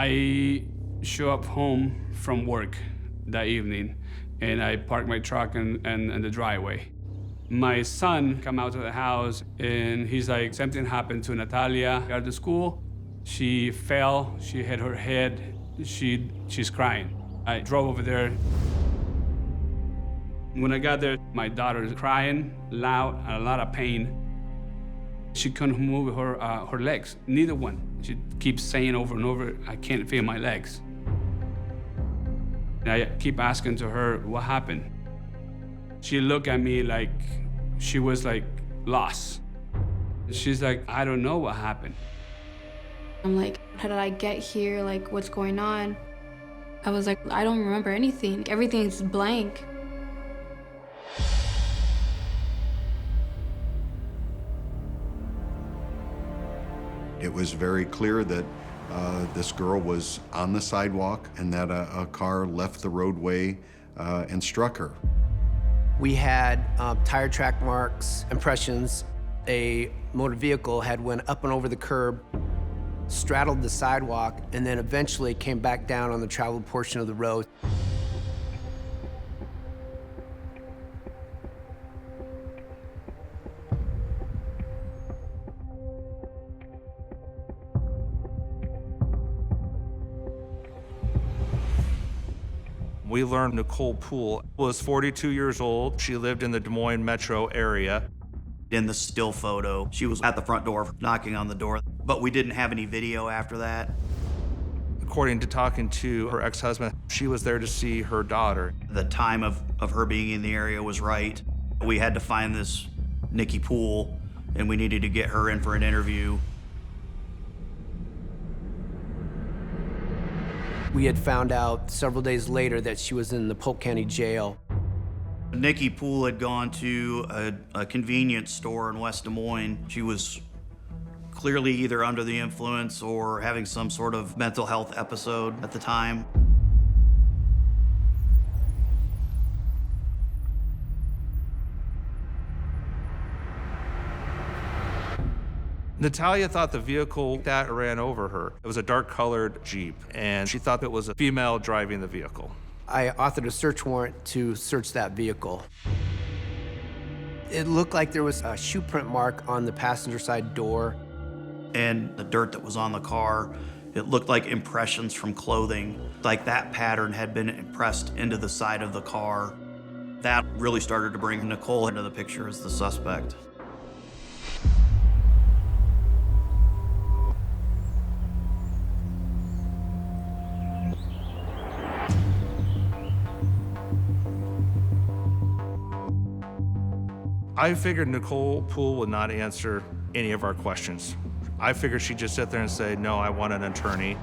I show up home from work that evening, and I park my truck in the driveway. My son come out of the house, and he's like, something happened to Natalia at the school. She fell, she hit her head, she's crying. I drove over there. When I got there, my daughter's crying, loud, a lot of pain. She couldn't move her legs, neither one. She keeps saying over and over, I can't feel my legs. And I keep asking to her, what happened? She looked at me like she was like lost. She's like, I don't know what happened. I'm like, how did I get here? Like, what's going on? I was like, I don't remember anything. Everything's blank. It was very clear that this girl was on the sidewalk and that a car left the roadway and struck her. We had tire track marks, impressions. A motor vehicle had went up and over the curb, straddled the sidewalk, and then eventually came back down on the traveled portion of the road. We learned Nicole Poole was 42 years old. She lived in the Des Moines metro area. In the still photo, she was at the front door knocking on the door, but we didn't have any video after that. According to talking to her ex-husband, she was there to see her daughter. The time of her being in the area was right. We had to find this Nikki Poole, and we needed to get her in for an interview. We had found out several days later that she was in the Polk County Jail. Nikki Poole had gone to a convenience store in West Des Moines. She was clearly either under the influence or having some sort of mental health episode at the time. Natalia thought the vehicle that ran over her, it was a dark-colored Jeep, and she thought it was a female driving the vehicle. I authored a search warrant to search that vehicle. It looked like there was a shoe print mark on the passenger side door. And the dirt that was on the car, it looked like impressions from clothing, like that pattern had been impressed into the side of the car. That really started to bring Nicole into the picture as the suspect. I figured Nicole Poole would not answer any of our questions. I figured she'd just sit there and say, no, I want an attorney.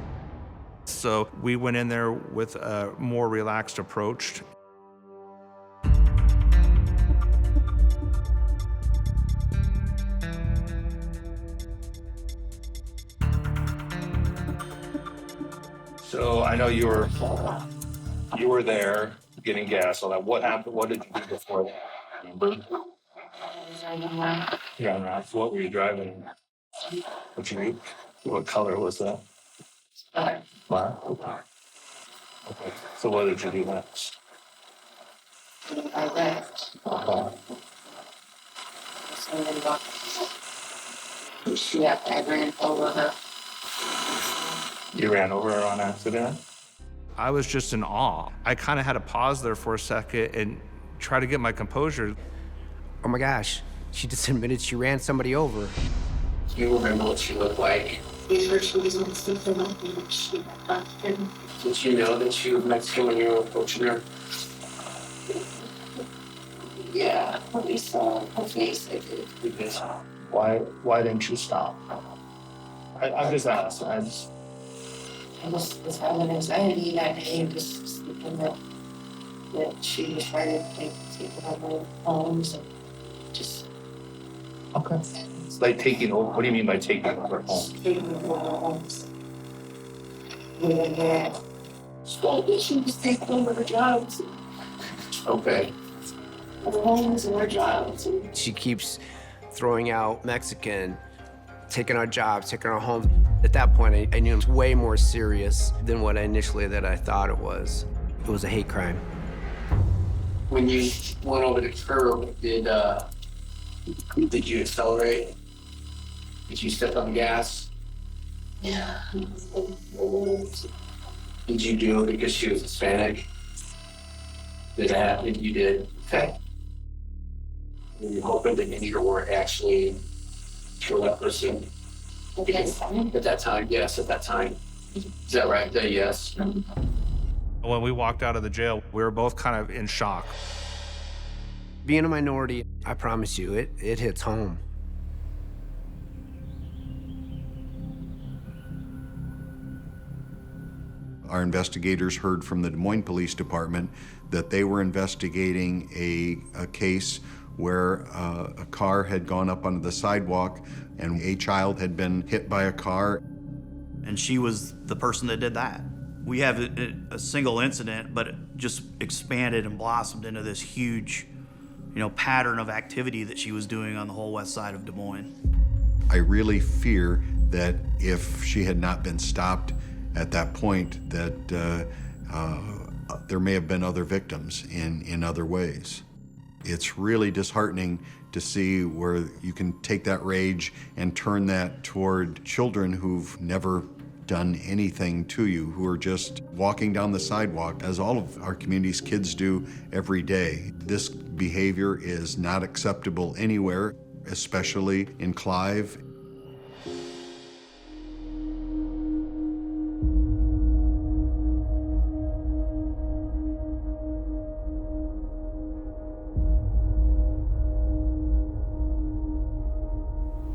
So we went in there with a more relaxed approach. So I know you were there getting gas. All that. What happened? What did you do before that? Remember? Yeah, what were you driving? What color was that? Black. Okay. So what did you do next? I left. I ran over her. You ran over her on accident? I was just in awe. I kind of had to pause there for a second and try to get my composure. Oh my gosh, she just admitted she ran somebody over. Do you remember what she looked like? Before she was Mexican, Did you know that she was Mexican when you were approaching her? Yeah, when we saw her face, I did. Because why didn't you stop? I'm just asking. I was having anxiety that day, just thinking that she was trying to take over homes and just. Okay. It's like taking over. What do you mean by taking over homes? Taking over homes. Yeah. She was taking over her jobs. Okay. Her homes and her jobs. She keeps throwing out Mexican, taking our jobs, taking our homes. At that point, I knew it was way more serious than what I thought it was. It was a hate crime. When you went over the curb, did you accelerate? Did you step on the gas? Yeah. Did you do it because she was Hispanic? Did that happen? You did? Okay. Were you hoping that you were actually kill that person? Yes. At that time, yes, at that time. Is that right? Yes. When we walked out of the jail, we were both kind of in shock. Being a minority, I promise you, it hits home. Our investigators heard from the Des Moines Police Department that they were investigating a case where a car had gone up onto the sidewalk and a child had been hit by a car. And she was the person that did that. We have a single incident, but it just expanded and blossomed into this huge, pattern of activity that she was doing on the whole west side of Des Moines. I really fear that if she had not been stopped at that point, that there may have been other victims in other ways. It's really disheartening to see where you can take that rage and turn that toward children who've never done anything to you, who are just walking down the sidewalk, as all of our community's kids do every day. This behavior is not acceptable anywhere, especially in Clive.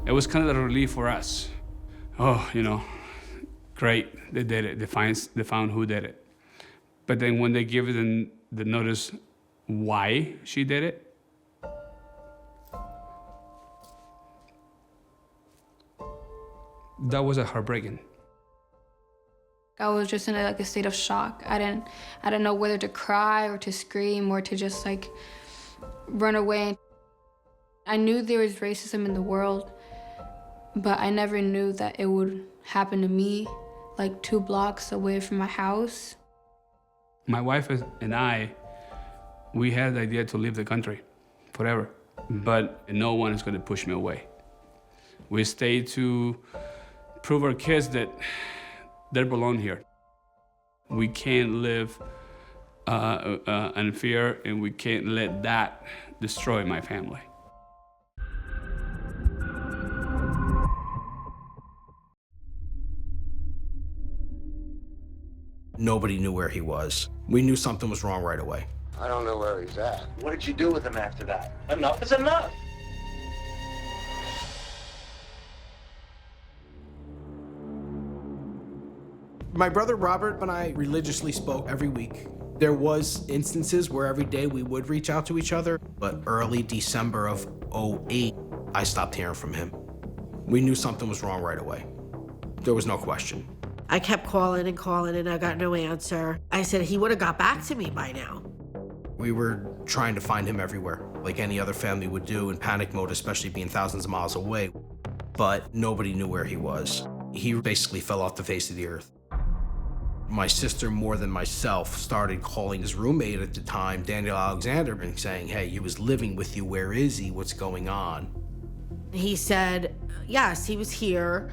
It was kind of a relief for us. Oh, great, they did it. They found who did it. But then when they give the notice why she did it, that was heartbreaking. I was just in a state of shock. I didn't know whether to cry or to scream or to just run away. I knew there was racism in the world, but I never knew that it would happen to me, 2 blocks away from my house. My wife and I, we had the idea to leave the country forever, but no one is going to push me away. We stayed to prove our kids that they belong here. We can't live in fear, and we can't let that destroy my family. Nobody knew where he was. We knew something was wrong right away. I don't know where he's at. What did you do with him after that? Enough is enough. My brother Robert and I religiously spoke every week. There was instances where every day we would reach out to each other, but early December of '08, I stopped hearing from him. We knew something was wrong right away. There was no question. I kept calling and I got no answer. I said he would have got back to me by now. We were trying to find him everywhere, like any other family would do in panic mode, especially being thousands of miles away. But nobody knew where he was. He basically fell off the face of the earth. My sister, more than myself, started calling his roommate at the time, Daniel Alexander, and saying, hey, he was living with you. Where is he? What's going on? He said, yes, he was here,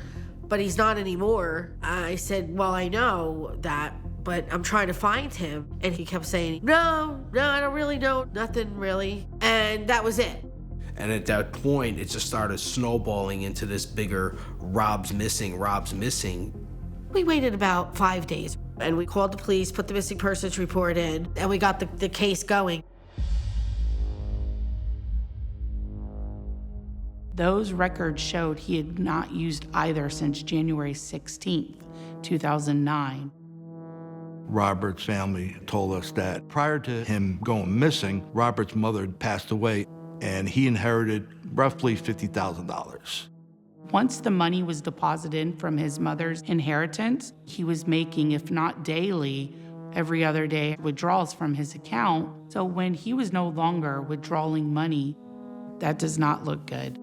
but he's not anymore. I said, well, I know that, but I'm trying to find him. And he kept saying, no, I don't really know, nothing really. And that was it. And at that point, it just started snowballing into this bigger Rob's missing. We waited about 5 days, and we called the police, put the missing persons report in, and we got the case going. Those records showed he had not used either since January 16th, 2009. Robert's family told us that prior to him going missing, Robert's mother had passed away, and he inherited roughly $50,000. Once the money was deposited from his mother's inheritance, he was making, if not daily, every other day withdrawals from his account. So when he was no longer withdrawing money, that does not look good.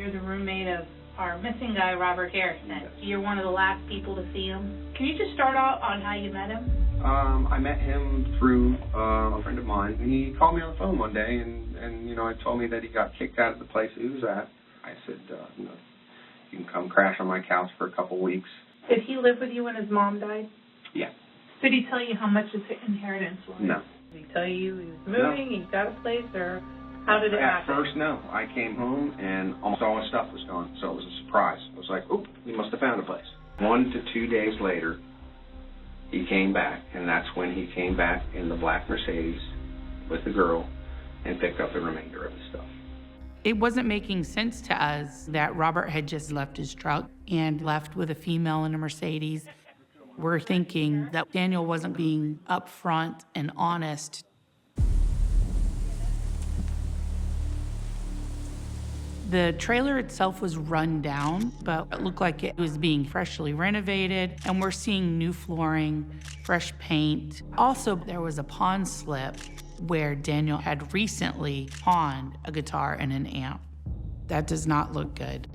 You're the roommate of our missing guy, Robert Harrison. You're one of the last people to see him. Can you just start out on how you met him? I met him through a friend of mine. He called me on the phone one day and you know, told me that he got kicked out of the place he was at. I said, you know, you can come crash on my couch for a couple weeks. Did he live with you when his mom died? Yeah. Did he tell you how much his inheritance was? No. Did he tell you he was moving, he got a place, or how did it happen? At first, no. I came home and almost all his stuff was gone, so it was a surprise. I was like, oop, he must have found a place. 1 to 2 days later, he came back, and that's when he came back in the black Mercedes with the girl and picked up the remainder of the stuff. It wasn't making sense to us that Robert had just left his truck and left with a female in a Mercedes. We're thinking that Daniel wasn't being upfront and honest. The trailer itself was run down, but it looked like it was being freshly renovated, and we're seeing new flooring, fresh paint. Also, there was a pawn slip where Daniel had recently pawned a guitar and an amp. That does not look good.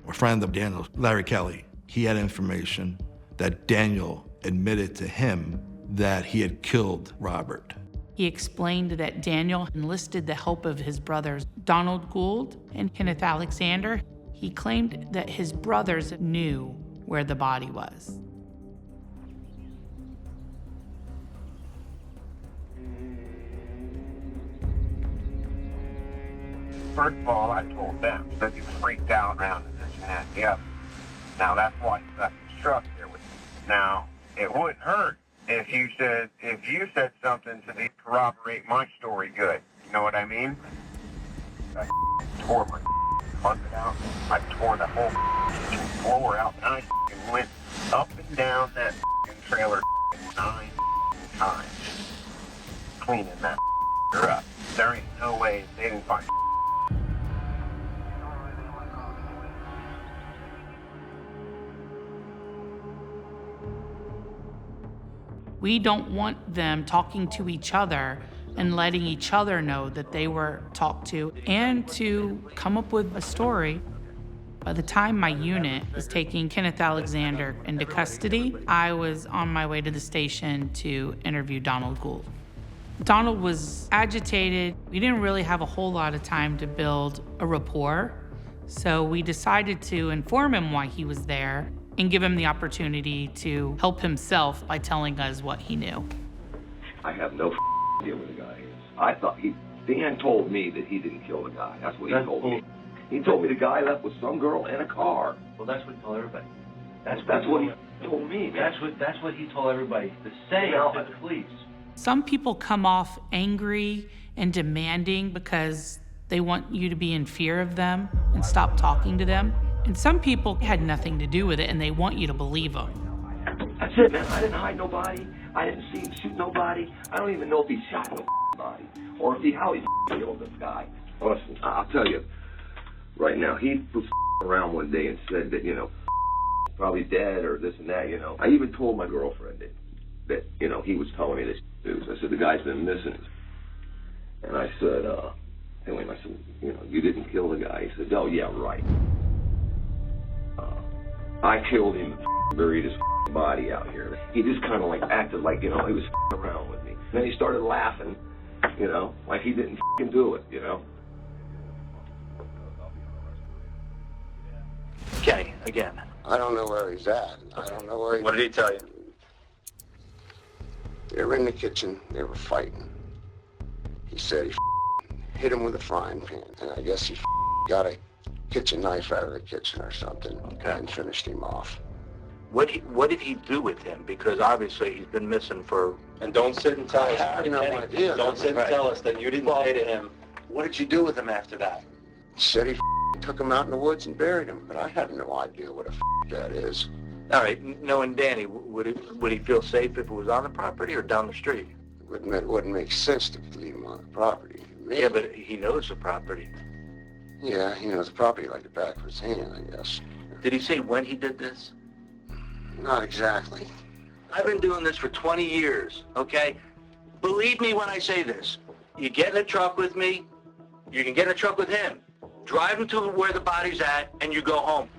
A friend of Daniel, Larry Kelly, he had information that Daniel admitted to him that he had killed Robert. He explained that Daniel enlisted the help of his brothers, Donald Gould and Kenneth Alexander. He claimed that his brothers knew where the body was. First of all, I told them that he was freaked out around this and that. Yep. Now that's why he left his truck there with me. Now, it wouldn't hurt if you said something to corroborate my story good. You know what I mean? I tore my carpet out. I tore the whole floor out, and I went up and down that trailer 9 times, cleaning that up. There ain't no way they didn't find. We don't want them talking to each other and letting each other know that they were talked to, and to come up with a story. By the time my unit was taking Kenneth Alexander into custody, I was on my way to the station to interview Donald Gould. Donald was agitated. We didn't really have a whole lot of time to build a rapport, so we decided to inform him why he was there and give him the opportunity to help himself by telling us what he knew. I have no idea where the guy is. I thought Dan told me that he didn't kill the guy. That's what he told me. He told me the guy left with some girl in a car. Well, that's what he told everybody. That's what he told me. That's what he told everybody. The same to the police. Some people come off angry and demanding because they want you to be in fear of them and stop talking to them. And some people had nothing to do with it, and they want you to believe them. That's it, man. I didn't hide nobody. I didn't see him shoot nobody. I don't even know if he shot nobody or how he killed this guy. Listen, I'll tell you right now, he was around one day and said that, you know, probably dead or this and that, you know. I even told my girlfriend that you know, he was telling me this news. I said, the guy's been missing. And I said, hey, wait, I said, you know, you didn't kill the guy. He said, oh, yeah, right. I killed him and buried his body out here. He just kind of like acted like, you know, he was around with me. Then he started laughing, you know, like he didn't do it, you know. Kenny, again. I don't know where he's at. I don't know where he... What did he tell you? They were in the kitchen. They were fighting. He said he hit him with a frying pan, and I guess he got a kitchen knife out of the kitchen or something, and finished him off. What did he do with him? Because obviously he's been missing for... And don't sit and tell us. I have no idea. Don't sit and tell us that you didn't say to him. What did you do with him after that? He said he took him out in the woods and buried him, but I have no idea what that is. All right, knowing Danny, would he feel safe if it was on the property or down the street? It wouldn't make sense to leave him on the property. Maybe. Yeah, but he knows the property. Yeah, he knows the property like the back of his hand, I guess. Did he say when he did this? Not exactly. I've been doing this for 20 years, okay? Believe me when I say this. You get in a truck with me, you can get in a truck with him, drive him to where the body's at, and you go home.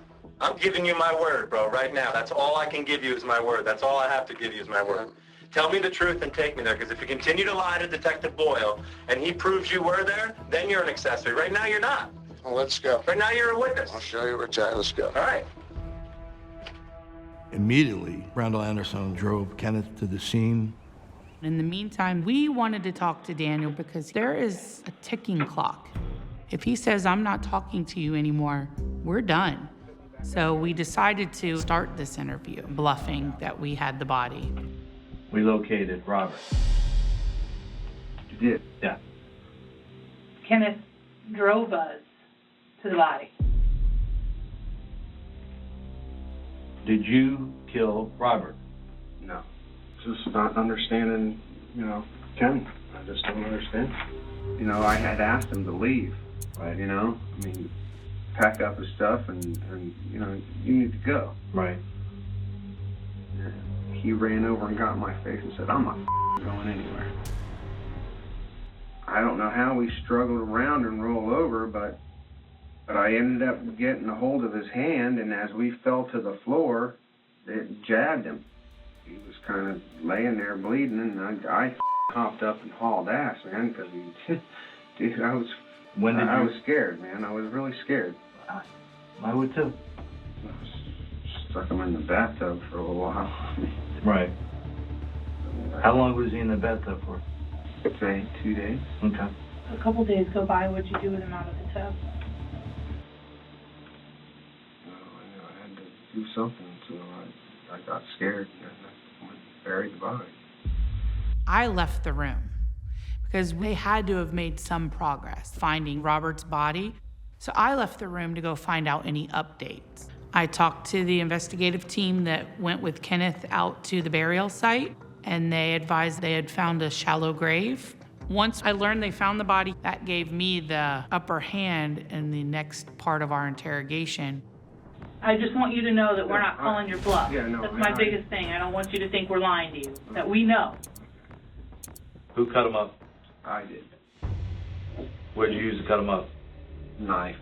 I'm giving you my word, bro, right now. That's all I can give you is my word. That's all I have to give you is my word. Tell me the truth and take me there, because if you continue to lie to Detective Boyle and he proves you were there, then you're an accessory. Right now, you're not. Well, let's go. Right now, you're a witness. I'll show you where it's at. Let's go. All right. Immediately, Randall Anderson drove Kenneth to the scene. In the meantime, we wanted to talk to Daniel because there is a ticking clock. If he says, I'm not talking to you anymore, we're done. So we decided to start this interview, bluffing that we had the body. We located Robert. You did? Yeah. Kenneth drove us to the body. Did you kill Robert? No. Just not understanding, Ken. I just don't understand. I had asked him to leave. Right. I mean, pack up his stuff and you need to go. Right. He ran over and got in my face and said, I'm not going anywhere. I don't know how we struggled around and rolled over, but I ended up getting a hold of his hand, and as we fell to the floor, it jabbed him. He was kind of laying there bleeding, and I hopped up and hauled ass, man, because dude, I was scared, man. I was really scared. I would too. Stuck him in the bathtub for a little while. Right. How long was he in the bathtub for? Say 2 days. Okay. A couple days go by, what'd you do with him out of the tub? I had to do something, so I got scared and I went and buried the body. I left the room because they had to have made some progress finding Robert's body. So I left the room to go find out any updates. I talked to the investigative team that went with Kenneth out to the burial site, and they advised they had found a shallow grave. Once I learned they found the body, that gave me the upper hand in the next part of our interrogation. I just want you to know that we're not calling your bluff. Yeah, no, That's my biggest thing. I don't want you to think we're lying to you, that we know. Who cut him up? I did. Where'd you use to cut him up? Knife.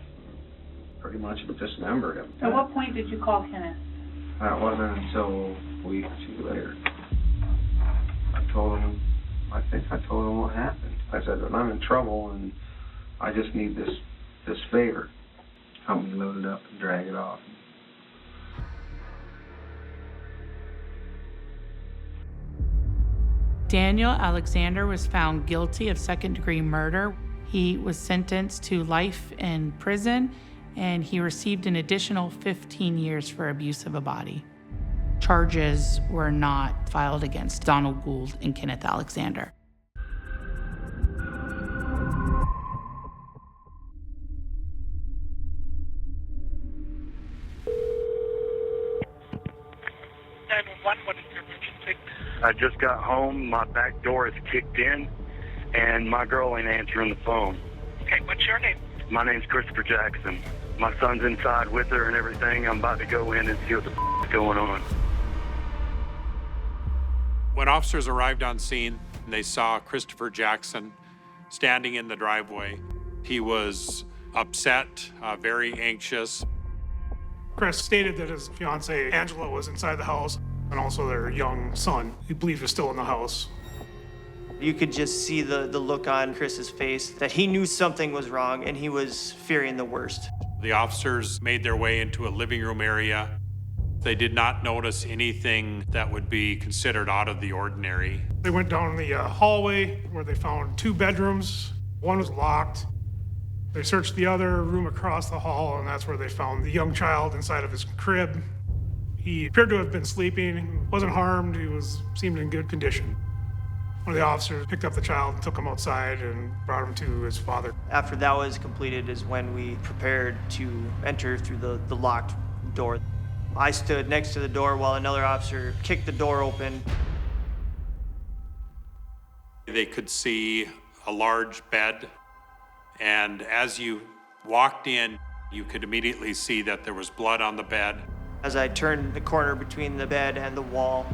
Pretty much dismembered him. At what point did you call Kenneth? That wasn't until a week or two later. I think I told him what happened. I said that I'm in trouble and I just need this favor. Help me load it up and drag it off. Daniel Alexander was found guilty of second-degree murder. He was sentenced to life in prison, and he received an additional 15 years for abuse of a body. Charges were not filed against Donald Gould and Kenneth Alexander. I just got home, my back door is kicked in, and my girl ain't answering the phone. Okay, what's your name? My name's Christopher Jackson. My son's inside with her and everything. I'm about to go in and see what the is going on. When officers arrived on scene, they saw Christopher Jackson standing in the driveway. He was upset, very anxious. Chris stated that his fiancée, Angela, was inside the house, and also their young son, he believed was still in the house. You could just see the look on Chris's face, that he knew something was wrong and he was fearing the worst. The officers made their way into a living room area. They did not notice anything that would be considered out of the ordinary. They went down the hallway where they found 2 bedrooms. One was locked. They searched the other room across the hall, and that's where they found the young child inside of his crib. He appeared to have been sleeping, wasn't harmed, seemed in good condition. One of the officers picked up the child and took him outside and brought him to his father. After that was completed is when we prepared to enter through the locked door. I stood next to the door while another officer kicked the door open. They could see a large bed, and as you walked in, you could immediately see that there was blood on the bed. As I turned the corner between the bed and the wall,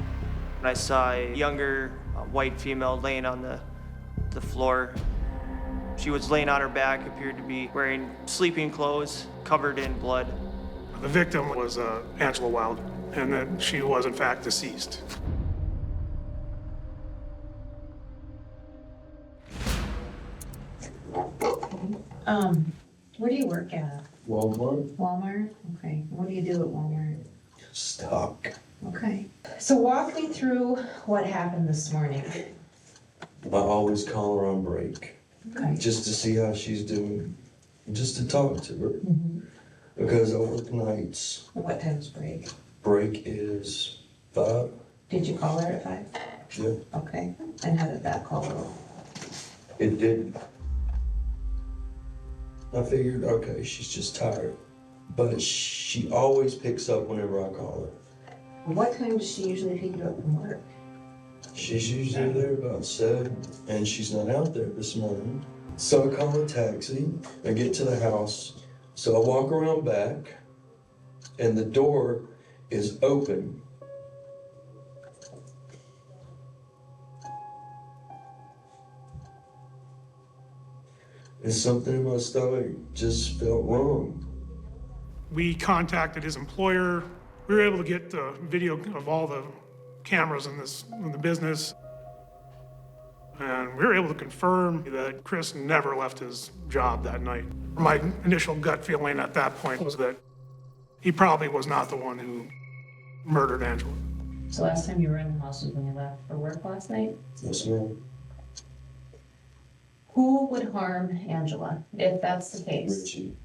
I saw a younger white female laying on the floor. She was laying on her back, appeared to be wearing sleeping clothes, covered in blood. The victim was Angela Wilder, and that she was in fact deceased. Where do you work at? Walmart. Walmart? Okay. What do you do at Walmart? Stock. Okay. So walk me through what happened this morning. I always call her on break. Okay. Just to see how she's doing. Just to talk to her. Mm-hmm. Because I work nights. What time's break? Break is 5. Did you call her at 5? Yeah. Okay. And how did that call go? It didn't. I figured, okay, she's just tired. But she always picks up whenever I call her. What time does she usually pick you up from work? She's usually there about 7, and she's not out there this morning. So I call a taxi, I get to the house, so I walk around back, and the door is open. And something in my stomach just felt wrong. We contacted his employer. We were able to get the video of all the cameras in the business. And we were able to confirm that Chris never left his job that night. My initial gut feeling at that point was that he probably was not the one who murdered Angela. So last time you were in the house was when you left for work last night? Yes, ma'am. Who would harm Angela if that's the case? Richie.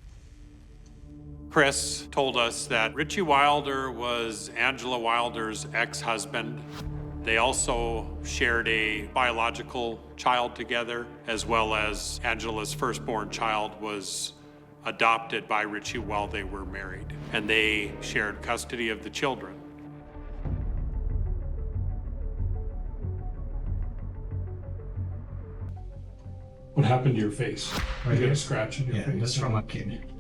Chris told us that Richie Wilder was Angela Wilder's ex-husband. They also shared a biological child together, as well as Angela's firstborn child was adopted by Richie while they were married, and they shared custody of the children. What happened to your face? Right You got here. a scratch in your face. That's from a kid.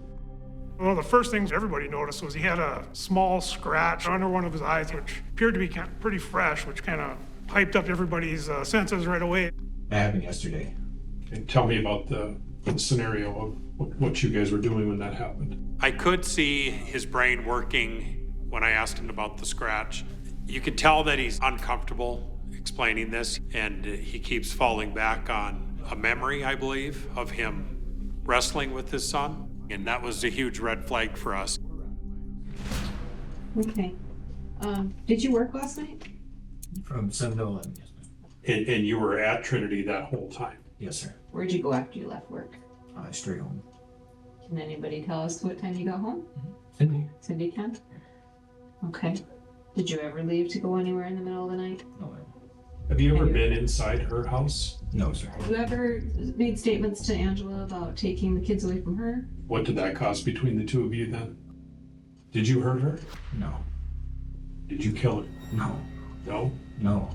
One of the first things everybody noticed was he had a small scratch under one of his eyes, which appeared to be kind of pretty fresh, which kind of hyped up everybody's senses right away. That happened yesterday. And tell me about the scenario of what you guys were doing when that happened. I could see his brain working when I asked him about the scratch. You could tell that he's uncomfortable explaining this, and he keeps falling back on a memory, I believe, of him wrestling with his son. And that was a huge red flag for us. Okay. Did you work last night? From 7 to 11, yes, ma'am. And you were at Trinity that whole time. Yes, sir. Where'd you go after you left work? Straight home. Can anybody tell us what time you got home? Cindy? Cindy can? Okay. Did you ever leave to go anywhere in the middle of the night? No, Have you ever been inside her house? no, sir. Have you ever made statements to Angela about taking the kids away from her? What did that cost between the two of you then? Did you hurt her? No. Did you kill her? No. No? No.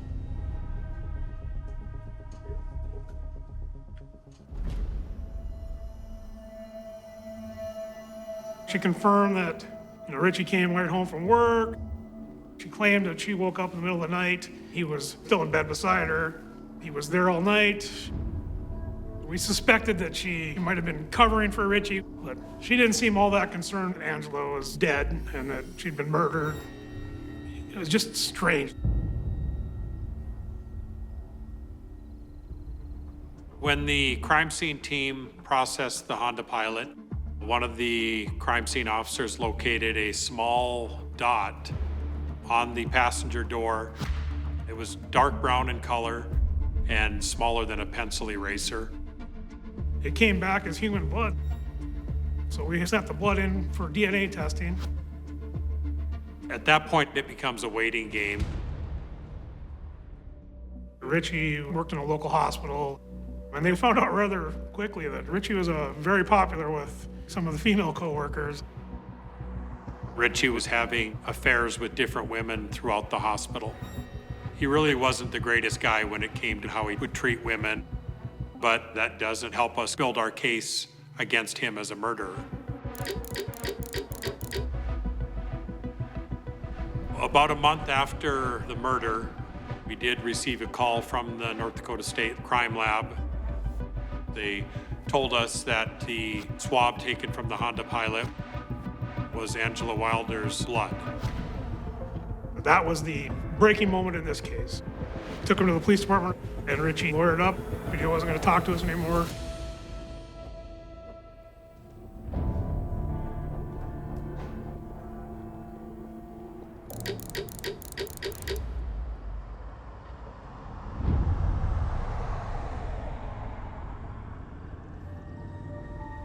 She confirmed that, Richie came right home from work. She claimed that she woke up in the middle of the night. He was still in bed beside her. He was there all night. We suspected that she might have been covering for Richie, but she didn't seem all that concerned that Angela was dead and that she'd been murdered. It was just strange. When the crime scene team processed the Honda Pilot, one of the crime scene officers located a small dot on the passenger door. It was dark brown in color and smaller than a pencil eraser. It came back as human blood. So we sent the blood in for DNA testing. At that point, it becomes a waiting game. Richie worked in a local hospital, and they found out rather quickly that Richie was very popular with some of the female coworkers. Richie was having affairs with different women throughout the hospital. He really wasn't the greatest guy when it came to how he would treat women, but that doesn't help us build our case against him as a murderer. About a month after the murder, we did receive a call from the North Dakota State Crime Lab. They told us that the swab taken from the Honda Pilot was Angela Wilder's blood. That was the breaking moment in this case. Took him to the police department, and Richie lawyered up. He wasn't going to talk to us anymore.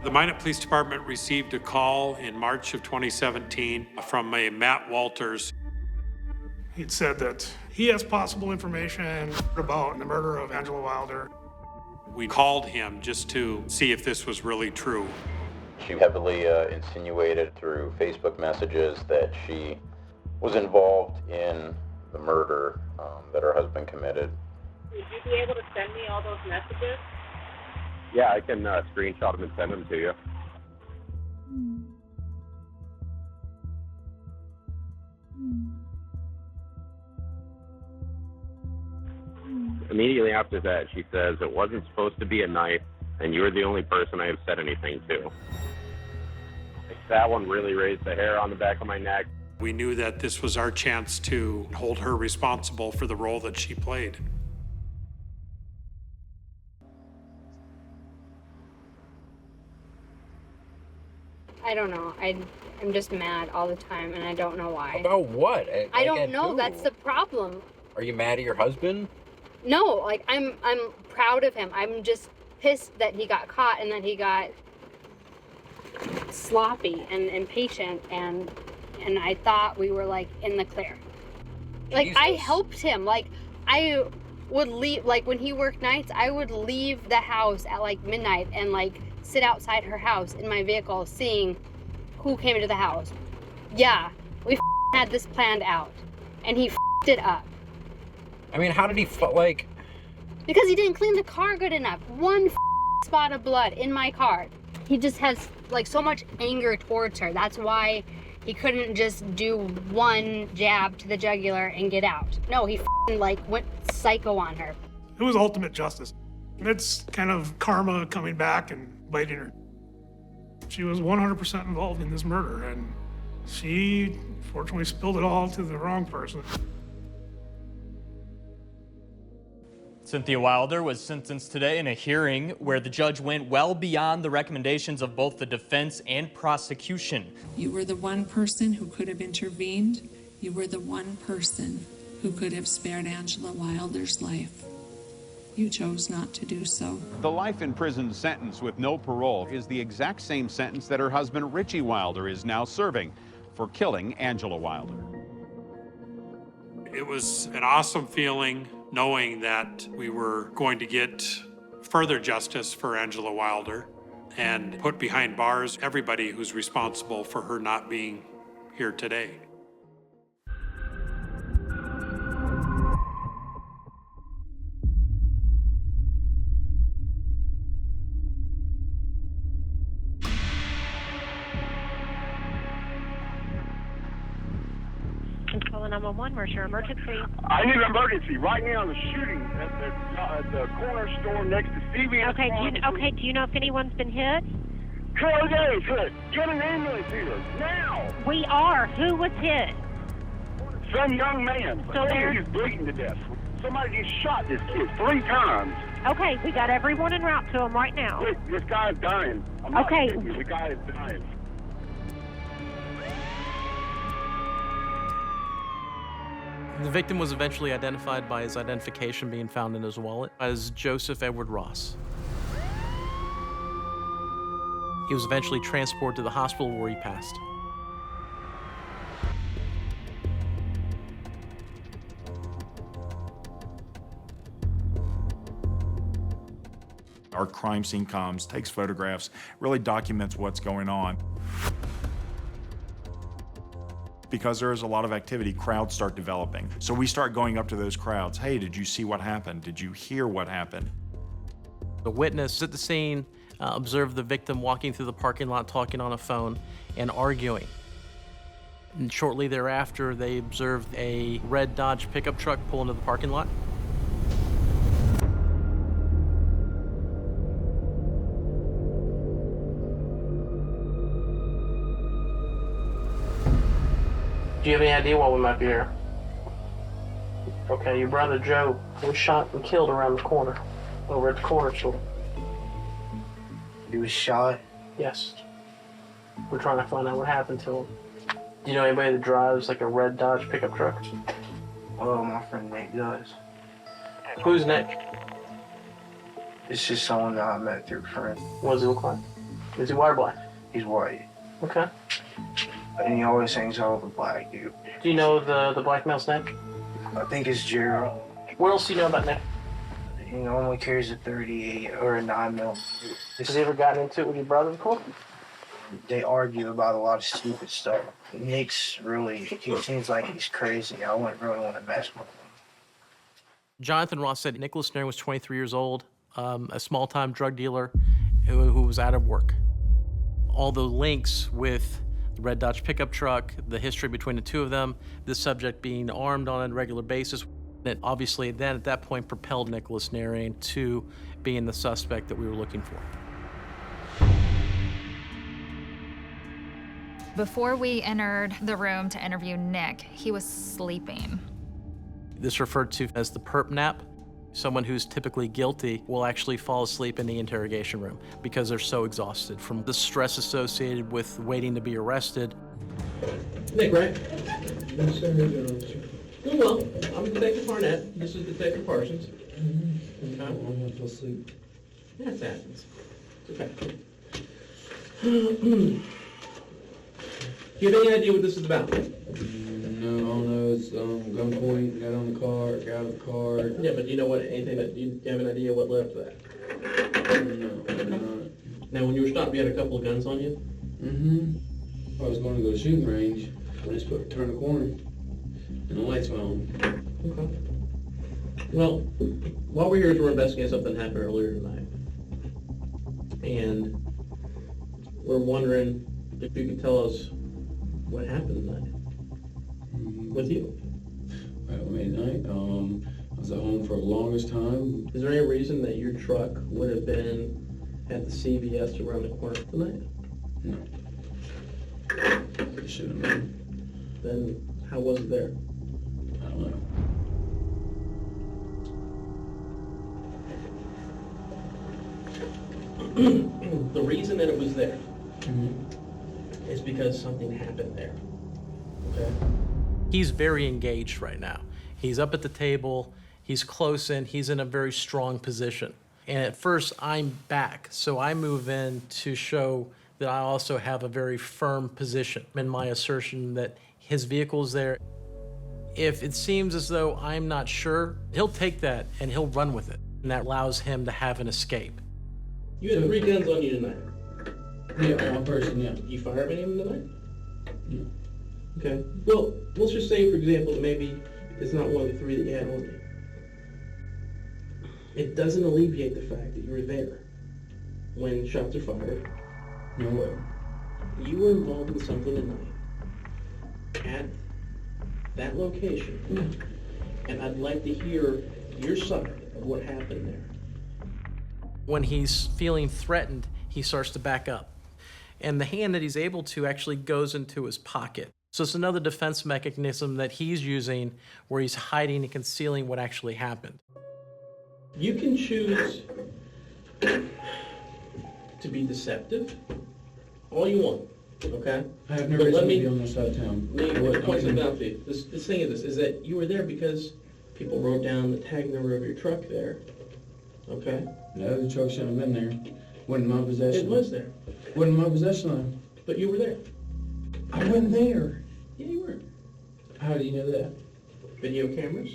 The Minot Police Department received a call in March of 2017 from a Matt Walters. He'd said that he has possible information about the murder of Angela Wilder. We called him just to see if this was really true. She heavily insinuated through Facebook messages that she was involved in the murder that her husband committed. Would you be able to send me all those messages? Yeah, I can screenshot them and send them to you. Immediately after that, she says, it wasn't supposed to be a knife, and you were the only person I have said anything to. That one really raised the hair on the back of my neck. We knew that this was our chance to hold her responsible for the role that she played. I don't know. I'm just mad all the time, and I don't know why. About what? I don't know. That's the problem. Are you mad at your husband? No, like I'm proud of him. I'm just pissed that he got caught and that he got sloppy and impatient, and I thought we were like in the clear. Like I helped him. Like I would leave, like when he worked nights, I would leave the house at like midnight and like sit outside her house in my vehicle seeing who came into the house. Yeah, we had this planned out, and he it up. I mean, how did he, like... Because he didn't clean the car good enough. One spot of blood in my car. He just has, like, so much anger towards her. That's why he couldn't just do one jab to the jugular and get out. No, he like, went psycho on her. It was ultimate justice. It's kind of karma coming back and biting her. She was 100% involved in this murder, and she, fortunately, spilled it all to the wrong person. Cynthia Wilder was sentenced today in a hearing where the judge went well beyond the recommendations of both the defense and prosecution. You were the one person who could have intervened. You were the one person who could have spared Angela Wilder's life. You chose not to do so. The life in prison sentence with no parole is the exact same sentence that her husband Richie Wilder is now serving for killing Angela Wilder. It was an awesome feeling knowing that we were going to get further justice for Angela Wilder and put behind bars everybody who's responsible for her not being here today. Calling 911, where's your emergency? I need an emergency right now. The shooting at the corner store next to CVS. Okay, do you know if anyone's been hit? Carl hit. Get an ambulance here now. We are. Who was hit? Some young man. So he's bleeding to death. Somebody just shot this kid 3 times. Okay, we got everyone en route to him right now. This guy's dying. I'm not kidding you. The guy is dying. The victim was eventually identified by his identification being found in his wallet as Joseph Edward Ross. He was eventually transported to the hospital where he passed. Our crime scene comes, takes photographs, really documents what's going on. Because there is a lot of activity, crowds start developing. So we start going up to those crowds. Hey, did you see what happened? Did you hear what happened? The witness at the scene observed the victim walking through the parking lot, talking on a phone and arguing. And shortly thereafter, they observed a red Dodge pickup truck pull into the parking lot. Do you have any idea why we might be here? Okay, your brother Joe was shot and killed around the corner, over at the corner store. He was shot? Yes. We're trying to find out what happened to him. Do you know anybody that drives like a red Dodge pickup truck? Oh, my friend Nick does. Who's Nick? It's just someone that I met through a friend. What does he look like? Is he white or black? He's white. Okay. And he always hangs out with a black dude. Do you know the black male's name? I think it's Gerald. What else do you know about Nick? He normally carries a 38 or a 9mm. Has he ever gotten into it with your brother before? They argue about a lot of stupid stuff. Nick's really, he seems like he's crazy. I wouldn't really want to mess with him. Jonathan Ross said Nicholas Nairn was 23 years old, a small-time drug dealer who was out of work. All the links with the red Dodge pickup truck, the history between the two of them, the subject being armed on a regular basis, it obviously then at that point propelled Nicholas Nairn to being the suspect that we were looking for. Before we entered the room to interview Nick, he was sleeping. This referred to as the perp nap. Someone who's typically guilty will actually fall asleep in the interrogation room because they're so exhausted from the stress associated with waiting to be arrested. Nick, right? Yes, sir. Doing well. I'm Detective Barnett. This is Detective Parsons. Okay. I'm going to sleep. That happens. It's okay. Do you have any idea what this is about? No, I don't know. It's gunpoint, got on the car, got out of the car. Yeah, but do you know what, anything that, do you have an idea what led up to that? No. Now, when you were stopped, you had a couple of guns on you? Mm-hmm. I was going to go to shooting range. I just turned the corner, and the lights went on. Okay. Well, while we're here, we're investigating something that happened earlier tonight. And we're wondering if you could tell us what happened tonight with you. Well, midnight. I was at home for the longest time. Is there any reason that your truck would have been at the CVS around the corner tonight? No. It should have been. Then how was it there? I don't know. The reason that it was there is because something happened there. Okay? He's very engaged right now. He's up at the table, he's close in, he's in a very strong position. And at first, I'm back, so I move in to show that I also have a very firm position in my assertion that his vehicle's there. If it seems as though I'm not sure, he'll take that and he'll run with it. And that allows him to have an escape. You had 3 guns on you tonight. Yeah, one person, yeah. You fire any of them tonight? No. Okay. Well, let's just say, for example, that maybe it's not one of the 3 that you had on you. It doesn't alleviate the fact that you were there when shots are fired. No way. You were involved in something tonight at that location, and I'd like to hear your side of what happened there. When he's feeling threatened, he starts to back up. And the hand that he's able to actually goes into his pocket. So it's another defense mechanism that he's using where he's hiding and concealing what actually happened. You can choose to be deceptive all you want, okay? I have no reason to be on this side of town. Let me point something out to you. This thing is that you were there because people wrote down the tag number of your truck there, okay? No, the truck shouldn't have been there. Wasn't in my possession. It was there. Wasn't in my possession though. But you were there. I wasn't there. Yeah, you were. How do you know that? Video cameras.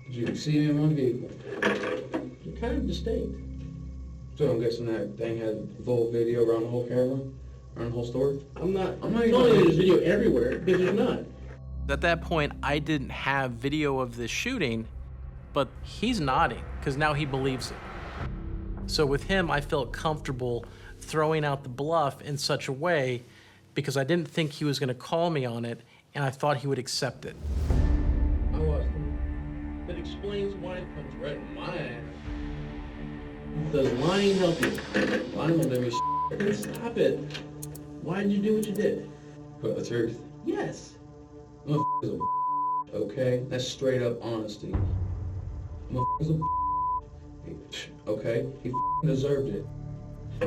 You can see me in my vehicle. You're kind of distinct. So I'm guessing that thing had full video around the whole camera, around the whole store? I'm not telling you there's video everywhere, because there's not. At that point, I didn't have video of the shooting, but he's nodding, because now he believes it. So with him, I felt comfortable throwing out the bluff in such a way because I didn't think he was going to call me on it, and I thought he would accept it. I lost him. That explains why it comes right in my ass. Does lying help you? Lying will do me Then stop it. Why did you do what you did? But the truth. Yes. Motherfuckers a okay? That's straight up honesty. Motherfuckers a okay? He deserved it.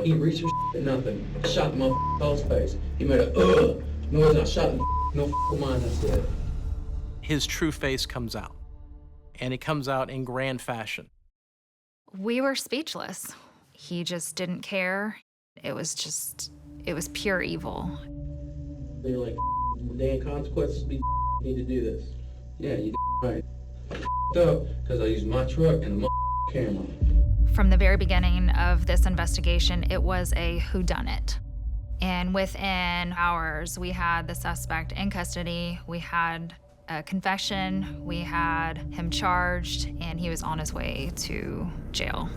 He reached for nothing. Shot the motherfucker's face. He made a noise. I shot him. No mine. I said. His true face comes out, and it comes out in grand fashion. We were speechless. He just didn't care. It was pure evil. They're like, damn consequences be need to do this. Yeah, you right. I up because I used my truck and the camera. From the very beginning of this investigation, it was a whodunit. And within hours, we had the suspect in custody. We had a confession, we had him charged, and he was on his way to jail.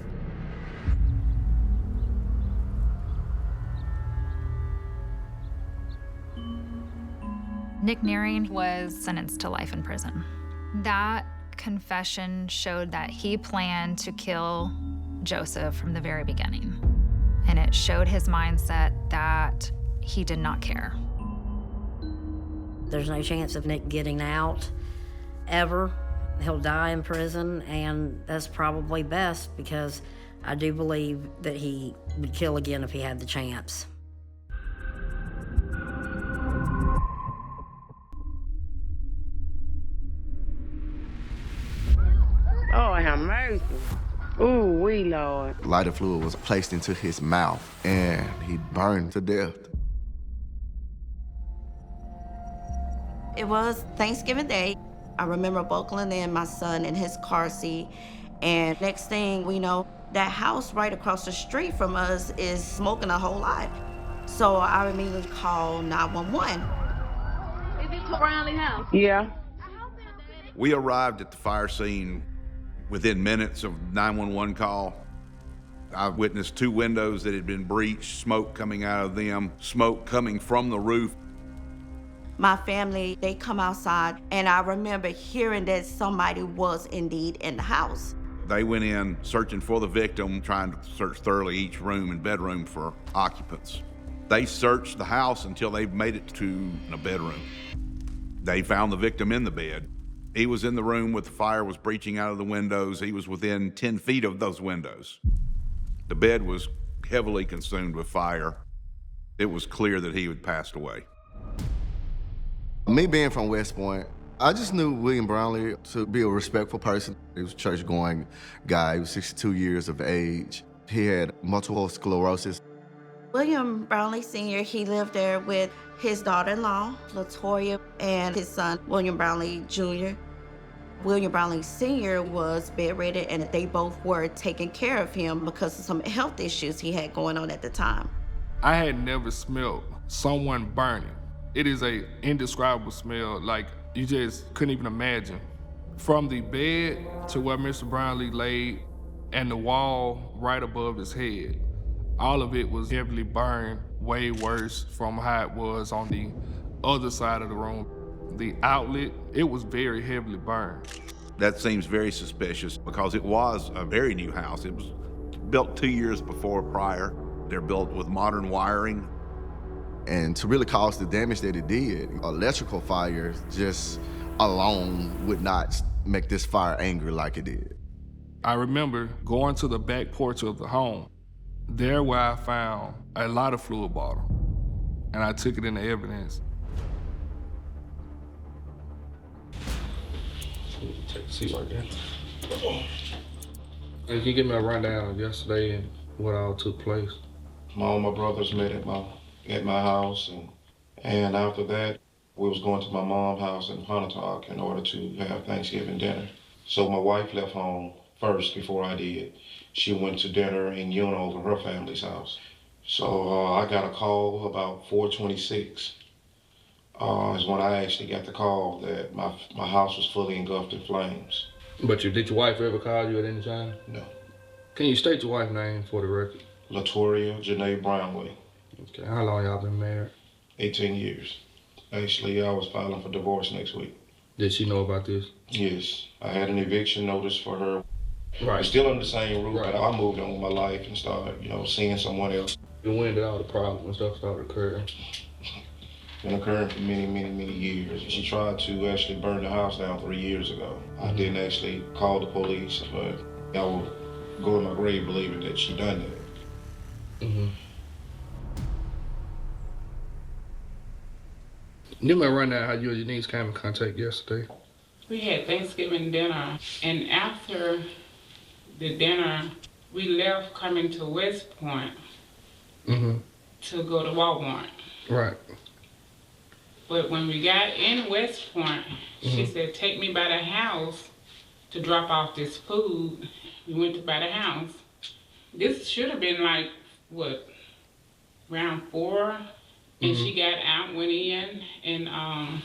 Nick Nearing was sentenced to life in prison. That confession showed that he planned to kill Joseph from the very beginning. And it showed his mindset that he did not care. There's no chance of Nick getting out ever. He'll die in prison, and that's probably best because I do believe that he would kill again if he had the chance. Oh, have mercy. Ooh, wee, Lord. Lighter fluid was placed into his mouth, and he burned to death. It was Thanksgiving Day. I remember buckling in my son in his car seat, and next thing we know, that house right across the street from us is smoking a whole lot. So I immediately called 911. Is this Brownlee house? Yeah. We arrived at the fire scene within minutes of 911 call. I witnessed 2 windows that had been breached, smoke coming out of them, smoke coming from the roof. My family, they come outside, and I remember hearing that somebody was indeed in the house. They went in searching for the victim, trying to search thoroughly each room and bedroom for occupants. They searched the house until they made it to a bedroom. They found the victim in the bed. He was in the room with the fire was breaching out of the windows. He was within 10 feet of those windows. The bed was heavily consumed with fire. It was clear that he had passed away. Me being from West Point, I just knew William Brownlee to be a respectful person. He was a church-going guy. He was 62 years of age. He had multiple sclerosis. William Brownlee Sr., he lived there with his daughter-in-law, Latoya, and his son, William Brownlee Jr. William Brownlee Sr. was bedridden, and they both were taking care of him because of some health issues he had going on at the time. I had never smelled someone burning. It is an indescribable smell, like you just couldn't even imagine. From the bed to where Mr. Brownlee laid and the wall right above his head, all of it was heavily burned, way worse from how it was on the other side of the room. The outlet, it was very heavily burned. That seems very suspicious because it was a very new house. It was built 2 years before prior. They're built with modern wiring. And to really cause the damage that it did, electrical fire just alone would not make this fire angry like it did. I remember going to the back porch of the home. There where I found a lighter fluid bottle, and I took it into evidence. Take a seat like that. Can you give me a rundown of yesterday and what all took place? All my brothers met at my house, and after that, we was going to my mom's house in Pontotoc in order to have Thanksgiving dinner. So my wife left home first before I did. She went to dinner in Uno to her family's house. So I got a call about 4:26. Is when I actually got the call that my house was fully engulfed in flames. But did your wife ever call you at any time? No. Can you state your wife's name for the record? Latoya Janae Brownlee. Okay, how long y'all been married? 18 years. Actually, I was filing for divorce next week. Did she know about this? Yes. I had an eviction notice for her. Right. We're still in the same roof, Right. but I moved on with my life and started, seeing someone else. And when did all the problems and stuff start occurring? been occurring for many, many, many years. She tried to actually burn the house down 3 years ago. I didn't actually call the police, but I will go to my grave believing that she done that. You may run out how you and your niece came in contact yesterday. We had Thanksgiving dinner, and after the dinner, we left coming to West Point to go to Walmart. Right. But when we got in West Point, she said, take me by the house to drop off this food. We went to by the house. This should have been like, what, around 4? And she got out, went in, and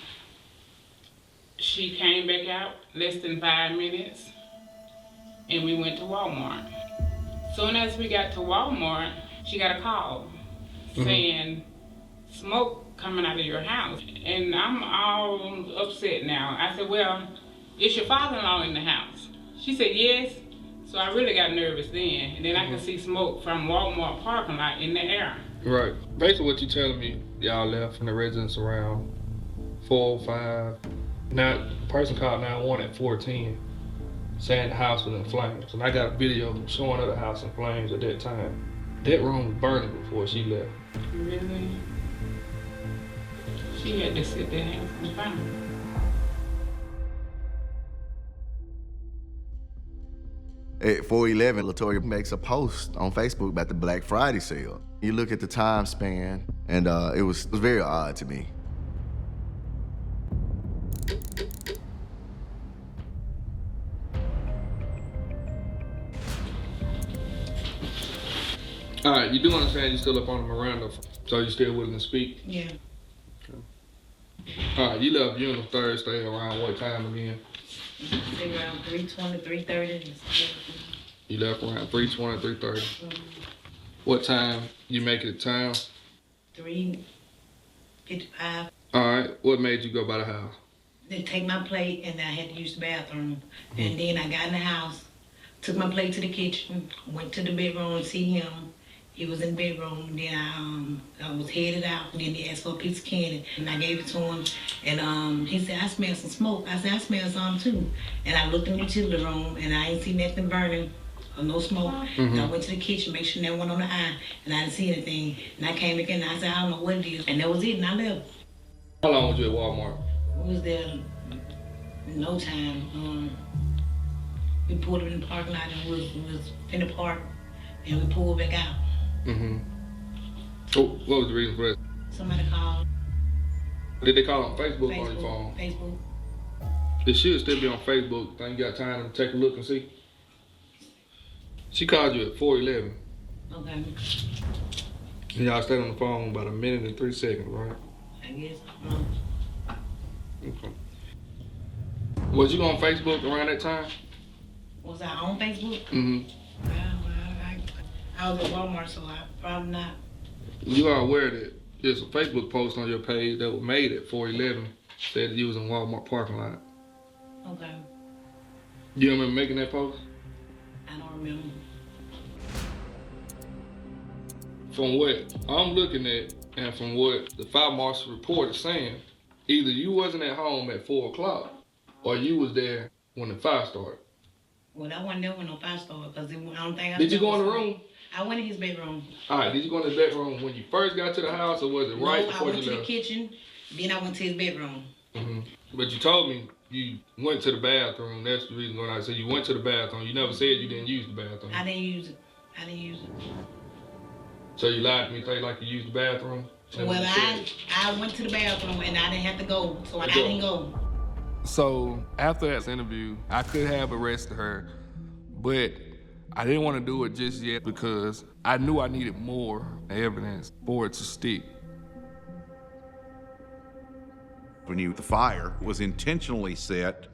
she came back out less than 5 minutes, and we went to Walmart. Soon as we got to Walmart, she got a call saying, smoke coming out of your house. And I'm all upset now. I said, well, is your father-in-law in the house? She said, yes. So I really got nervous then. And then I could see smoke from Walmart parking lot in the air. Right. Basically what you telling me, y'all left from the residence around 4 or 5. Now, the person called 911 at 4:10 saying the house was in flames. And I got a video showing her the house in flames at that time. That room was burning before she left. Really? She had to sit there and have some fun. At 4:11, LaToya makes a post on Facebook about the Black Friday sale. You look at the time span, and it was very odd to me. All right, you do understand you're still up on the Miranda, so you still willing to speak? Yeah. Okay. All right, you left Unum Thursday around what time again? Around 3:20, 3:30. You left around 3:20, 3:30. What time you make it to town? 3:55. All right, what made you go by the house? They take my plate and I had to use the bathroom. And then I got in the house, took my plate to the kitchen, went to the bedroom to see him. He was in the bedroom. Then I was headed out. Then he asked for a piece of candy, and I gave it to him. And he said, I smell some smoke. I said, I smell some too. And I looked in the utility room, and I ain't see nothing burning or no smoke. And I went to the kitchen, make sure no one on the eye, and I didn't see anything. And I came back in, and I said, I don't know what it is. And that was it, and I left. How long was you at Walmart? We was there no time. We pulled up in the parking lot, and we was in the park, and we pulled back out. Oh, what was the reason for that? Somebody called. Did they call on Facebook or on your phone? Facebook. It should still be on Facebook. Think you got time to take a look and see? She called you at 4:11. Okay. And y'all stayed on the phone about 1 minute and 3 seconds, right? I guess. Okay. Was you on Facebook around that time? Was I on Facebook? I was at Walmart, so I probably not. You are aware that there's a Facebook post on your page that was made at 4:11 said that you was in Walmart parking lot. Okay. You remember making that post? I don't remember. From what I'm looking at and from what the fire marshal report is saying, either you wasn't at home at 4 o'clock or you was there when the fire started. Well, I wasn't there when no fire started because I don't think I Did you go in the room? I went in his bedroom. All right, did you go in his bedroom when you first got to the house or was it right before you left? I went to the kitchen, then I went to his bedroom. But you told me you went to the bathroom. That's the reason why I said you went to the bathroom. You never said you didn't use the bathroom. I didn't use it. So you lied to me, say like you used the bathroom? Well, I went to the bathroom and I didn't have to go, so I didn't go. So after that interview, I could have arrested her, but I didn't want to do it just yet because I knew I needed more evidence for it to stick. When the fire was intentionally set,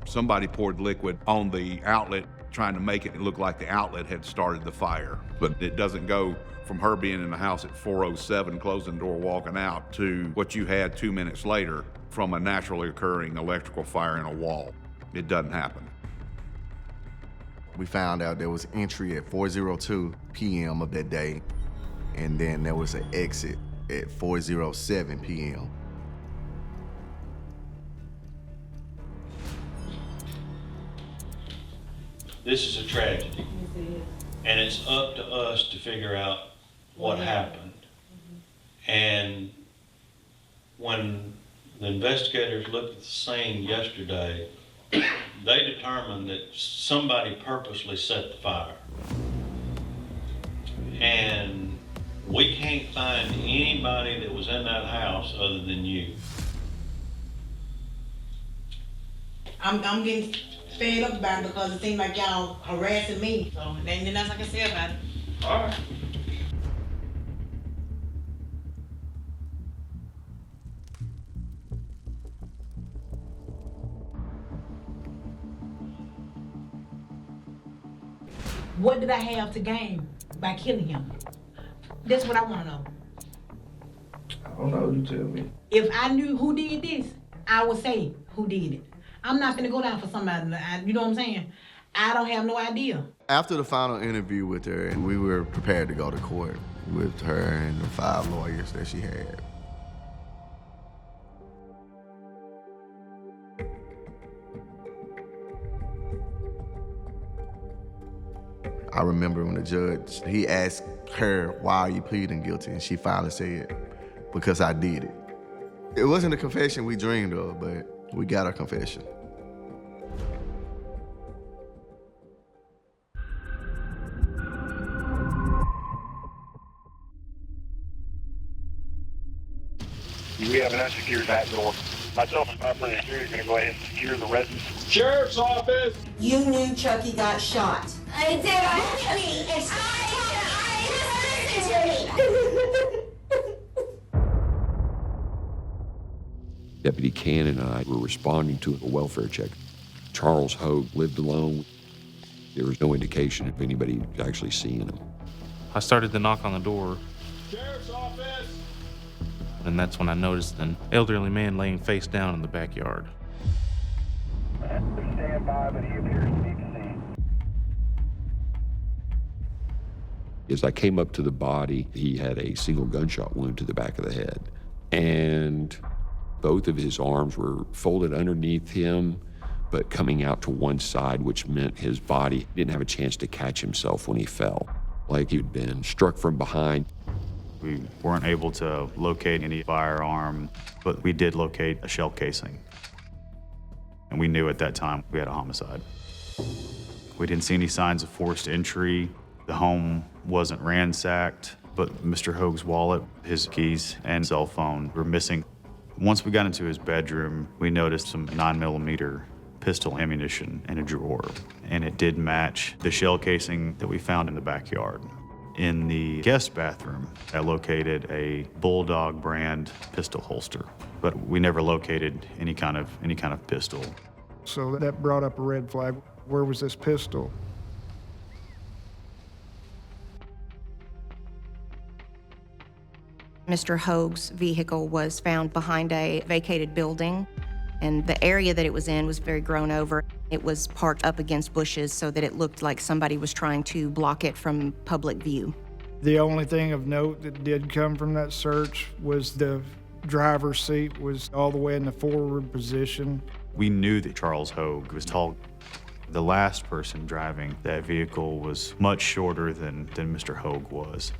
somebody poured liquid on the outlet trying to make it look like the outlet had started the fire. But it doesn't go from her being in the house at 4:07, closing the door, walking out, to what you had 2 minutes later from a naturally occurring electrical fire in a wall. It doesn't happen. We found out there was entry at 4:02 p.m. of that day, and then there was an exit at 4:07 p.m. This is a tragedy. And it's up to us to figure out what happened. And when the investigators looked at the scene yesterday, they determined that somebody purposely set the fire. And we can't find anybody that was in that house other than you. I'm getting fed up about it because it seems like y'all harassing me. So ain't nothing else I can say about it. All right. What did I have to gain by killing him? That's what I want to know. I don't know, you tell me. If I knew who did this, I would say who did it. I'm not gonna go down for somebody, you know what I'm saying? I don't have no idea. After the final interview with her, we were prepared to go to court with her and the 5 lawyers that she had. I remember when the judge, he asked her, why are you pleading guilty? And she finally said, because I did it. It wasn't a confession we dreamed of, but we got our confession. We have an unsecured back door. Myself and my friend here are going to go ahead and secure the residence. Sheriff's office! You knew Chucky got shot. I did. Deputy Cannon and I were responding to a welfare check. Charles Hogue lived alone. There was no indication of anybody actually seeing him. I started to knock on the door, Sheriff's office! and that's when I noticed an elderly man laying face down in the backyard. Stand by, but he appears to be deceased. As I came up to the body, he had a single gunshot wound to the back of the head. And both of his arms were folded underneath him, but coming out to one side, which meant his body didn't have a chance to catch himself when he fell, like he'd been struck from behind. We weren't able to locate any firearm, but we did locate a shell casing. And we knew at that time we had a homicide. We didn't see any signs of forced entry. The home wasn't ransacked, but Mr. Hogue's wallet, his keys, and cell phone were missing. Once we got into his bedroom, we noticed some 9mm pistol ammunition in a drawer, and it did match the shell casing that we found in the backyard. In the guest bathroom, I located a Bulldog brand pistol holster, but we never located any kind of pistol. So that brought up a red flag. Where was this pistol? Mr. Hogue's vehicle was found behind a vacated building, and the area that it was in was very grown over. It was parked up against bushes so that it looked like somebody was trying to block it from public view. The only thing of note that did come from that search was the driver's seat was all the way in the forward position. We knew that Charles Hogue was tall. The last person driving that vehicle was much shorter than Mr. Hogue was.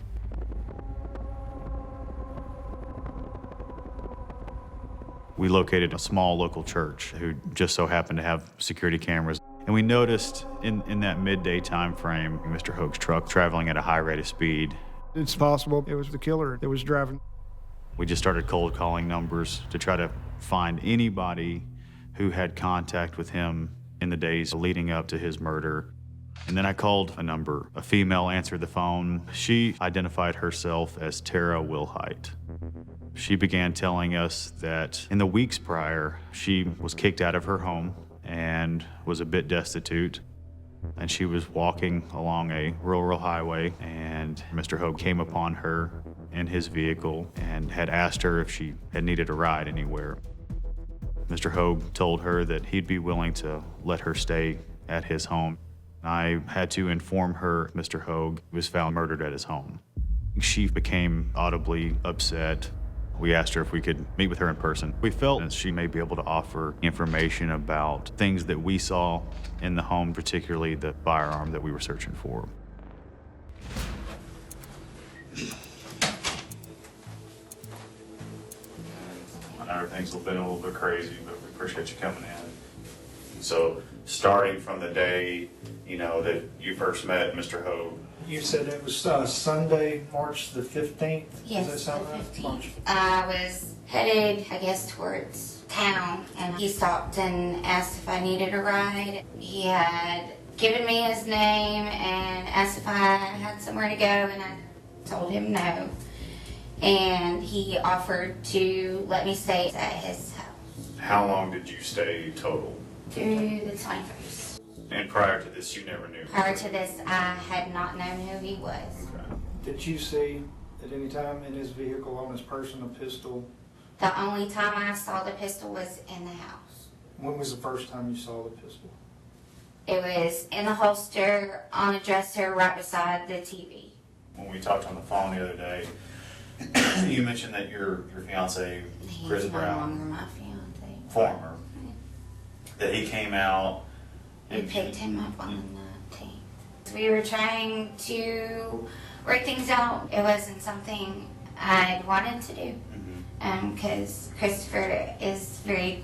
We located a small local church who just so happened to have security cameras. And we noticed in that midday time frame, Mr. Hogue's truck traveling at a high rate of speed. It's possible it was the killer that was driving. We just started cold calling numbers to try to find anybody who had contact with him in the days leading up to his murder. And then I called a number. A female answered the phone. She identified herself as Tara Wilhite. She began telling us that in the weeks prior, she was kicked out of her home and was a bit destitute. And she was walking along a rural highway, and Mr. Hogue came upon her in his vehicle and had asked her if she had needed a ride anywhere. Mr. Hogue told her that he'd be willing to let her stay at his home. I had to inform her Mr. Hogue was found murdered at his home. She became audibly upset We asked her if we could meet with her in person. We felt that she may be able to offer information about things that we saw in the home, particularly the firearm that we were searching for. I know everything's been a little bit crazy, but we appreciate you coming in. So, starting from the day, that you first met Mr. Hogue. You said it was Sunday, March the 15th? Yes, Does that sound the right? 15th. I was headed, I guess, towards town, and he stopped and asked if I needed a ride. He had given me his name and asked if I had somewhere to go, and I told him no. And he offered to let me stay at his house. How long did you stay total? Through the 21st. And prior to this, you never knew? Prior to this, I had not known who he was. Okay. Did you see at any time in his vehicle on his person a pistol? The only time I saw the pistol was in the house. When was the first time you saw the pistol? It was in the holster on a dresser right beside the TV. When we talked on the phone the other day, you mentioned that your fiance, Chris He's no Brown, longer my fiance. former, that he came out. We picked him up on the 19th. We were trying to work things out. It wasn't something I wanted to do, because Christopher is very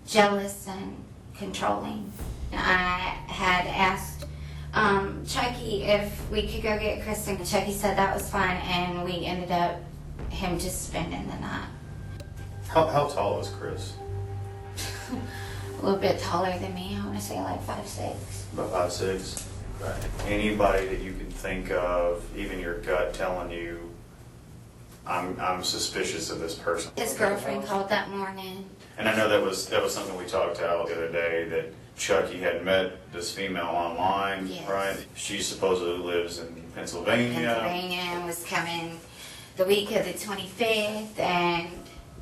jealous and controlling. I had asked Chucky if we could go get Kristen. Chucky said that was fine, and we ended up him just spending the night. How tall is Chris? A little bit taller than me. I want to say like 5'6". About 5'6". Right. Anybody that you can think of, even your gut telling you, I'm suspicious of this person. His girlfriend called that morning. And I know that was something we talked about the other day, that Chucky had met this female online, Yes. right? She supposedly lives in Pennsylvania. And was coming the week of the 25th,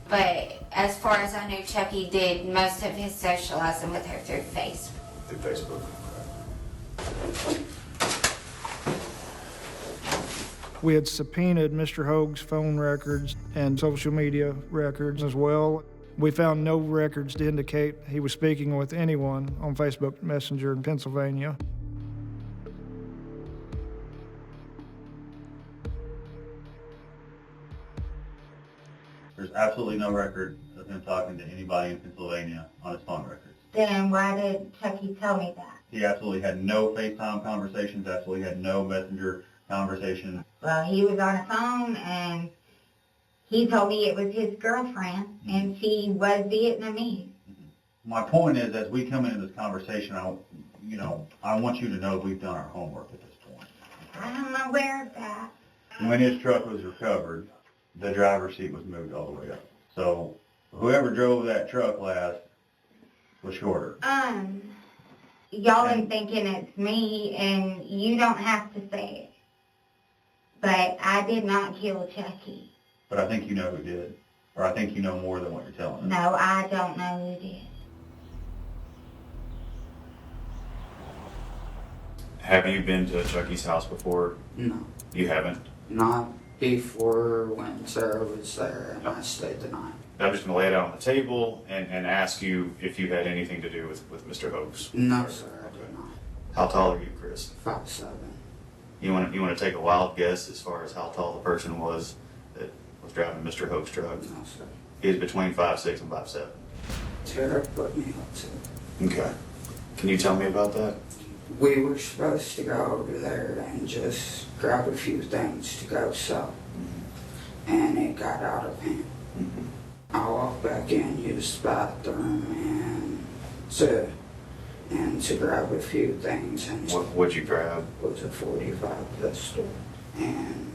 but as far as I knew, Chucky did most of his socializing with her through Facebook. Through Facebook. We had subpoenaed Mr. Hogue's phone records and social media records as well. We found no records to indicate he was speaking with anyone on Facebook Messenger in Pennsylvania. There's absolutely no record of him talking to anybody in Pennsylvania on his phone records. Then why did Chucky tell me that? He absolutely had no FaceTime conversations, absolutely had no Messenger conversation. Well, he was on the phone, and he told me it was his girlfriend, and she was Vietnamese. My point is, as we come into this conversation, I want you to know we've done our homework at this point. I'm aware of that. When his truck was recovered, the driver's seat was moved all the way up. So whoever drove that truck last was shorter. Y'all ain't thinking it's me, and you don't have to say it. But I did not kill Chucky. But I think you know who did. Or I think you know more than what you're telling us. No, I don't know who did. Have you been to Chucky's house before? No. You haven't? Not before when Sarah was there and I stayed the night. I'm just going to lay it out on the table and ask you if you had anything to do with Mr. Hogue's. No, sir, I did not. How tall are you, Chris? 5'7". You want to take a wild guess as far as how tall the person was that was driving Mr. Hogue's truck? No, sir. He was between 5'6" and 5'7". Tara put me up to. Okay. Can you tell me about that? We were supposed to go over there and just grab a few things to go sell. And it got out of hand. I walked back in, used the bathroom, and to grab a few things. And What'd you grab? It was a .45 pistol. And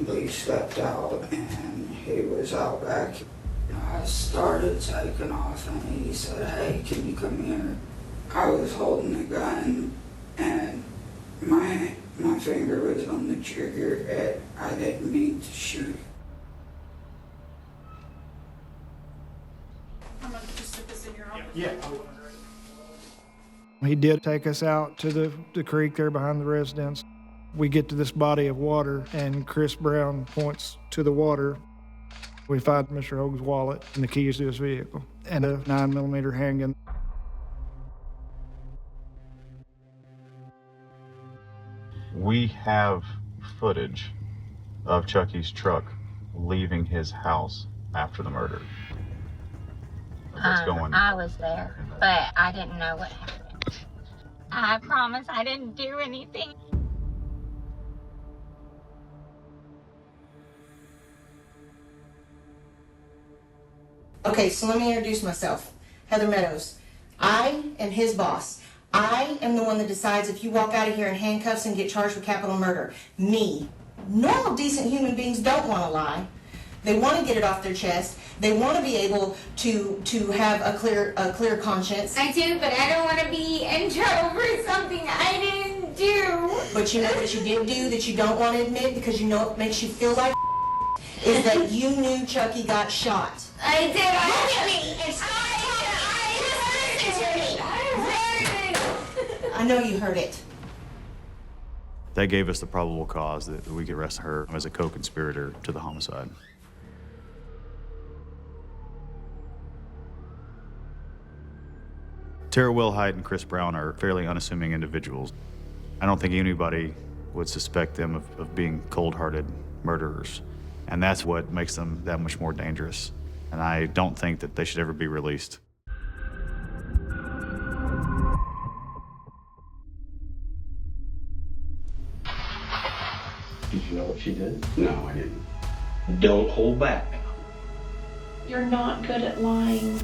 we stepped out, and he was out back. I started taking off, and he said, "Hey, can you come here?" I was holding the gun, and my finger was on the trigger, and I didn't mean to shoot. I'm gonna just sit this in your office. Yeah. He did take us out to the creek there behind the residence. We get to this body of water, and Chris Brown points to the water. We find Mr. Hoag's wallet and the keys to his vehicle and a 9mm handgun. We have footage of Chucky's truck leaving his house after the murder. I was there, but I didn't know what happened. I promise I didn't do anything. Okay, so let me introduce myself. Heather Meadows. I am his boss. I am the one that decides if you walk out of here in handcuffs and get charged with capital murder. Me. Normal, decent human beings don't want to lie. They want to get it off their chest. They want to be able to have a clear conscience. I do, but I don't want to be in trouble for something I didn't do. But you know what you did do that you don't want to admit because you know it makes you feel like is that you knew Chucky got shot. I did. Look at me. I know you heard it. That gave us the probable cause that we could arrest her as a co-conspirator to the homicide. Tara Wilhite and Chris Brown are fairly unassuming individuals. I don't think anybody would suspect them of being cold-hearted murderers. And that's what makes them that much more dangerous. And I don't think that they should ever be released. Did you know what she did? No, I didn't. Don't hold back. You're not good at lying.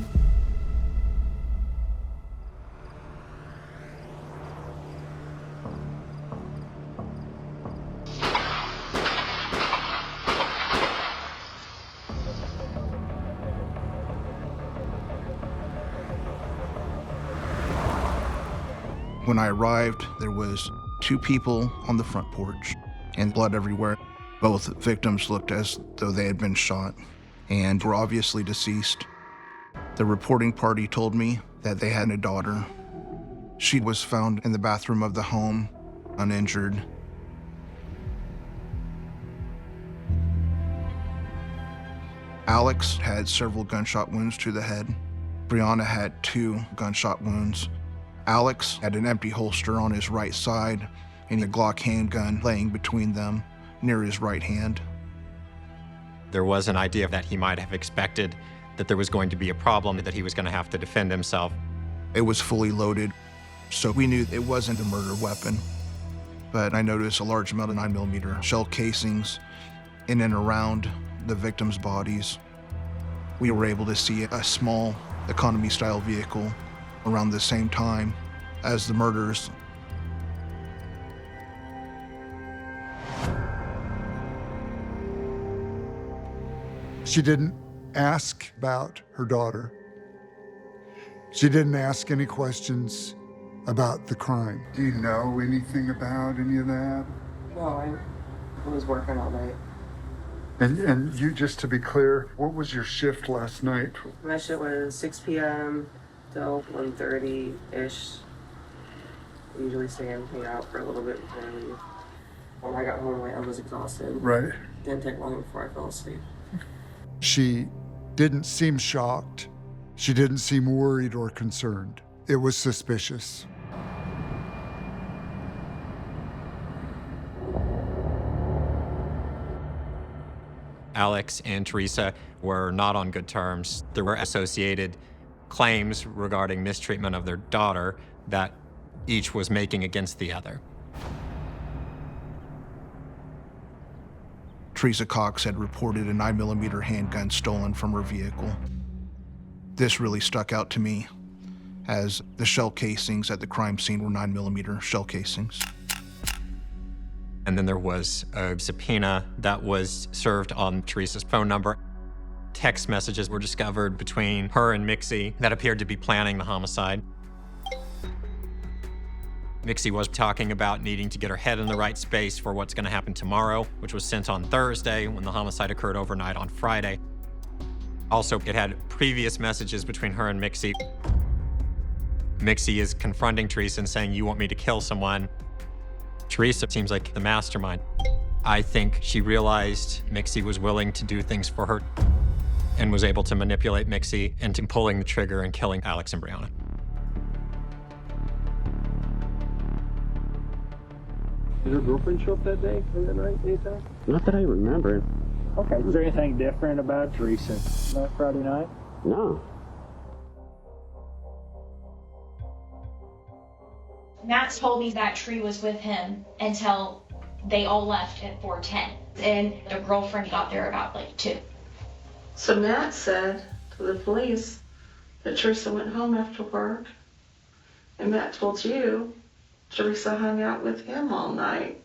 When I arrived, there was 2 people on the front porch and blood everywhere. Both victims looked as though they had been shot and were obviously deceased. The reporting party told me that they had a daughter. She was found in the bathroom of the home, uninjured. Alex had several gunshot wounds to the head. Brianna had 2 gunshot wounds. Alex had an empty holster on his right side and a Glock handgun laying between them near his right hand. There was an idea that he might have expected that there was going to be a problem, that he was going to have to defend himself. It was fully loaded, so we knew it wasn't a murder weapon. But I noticed a large amount of 9mm shell casings in and around the victims' bodies. We were able to see a small economy-style vehicle around the same time as the murders. She didn't ask about her daughter. She didn't ask any questions about the crime. Do you know anything about any of that? No, I was working all night. And you, just to be clear, what was your shift last night? My shift was 6 p.m. till 1:30-ish. I usually stay and hang out for a little bit before I leave. When I got home, I was exhausted. Right. Didn't take long before I fell asleep. She didn't seem shocked. She didn't seem worried or concerned. It was suspicious. Alex and Teresa were not on good terms. There were associated claims regarding mistreatment of their daughter that each was making against the other. Teresa Cox had reported a 9mm handgun stolen from her vehicle. This really stuck out to me, as the shell casings at the crime scene were 9mm shell casings. And then there was a subpoena that was served on Teresa's phone number. Text messages were discovered between her and Mixie that appeared to be planning the homicide. Mixie was talking about needing to get her head in the right space for what's going to happen tomorrow, which was sent on Thursday when the homicide occurred overnight on Friday. Also, it had previous messages between her and Mixie. Mixie is confronting Teresa and saying, "You want me to kill someone?" Teresa seems like the mastermind. I think she realized Mixie was willing to do things for her and was able to manipulate Mixie into pulling the trigger and killing Alex and Brianna. Did her girlfriend show up that day or that night anytime? Not that I remember. Okay. Was there anything different about Teresa that Friday night? No. Matt told me that Tree was with him until they all left at 4:10. And the girlfriend got there about like 2. So Matt said to the police that Teresa went home after work. And Matt told you Teresa hung out with him all night.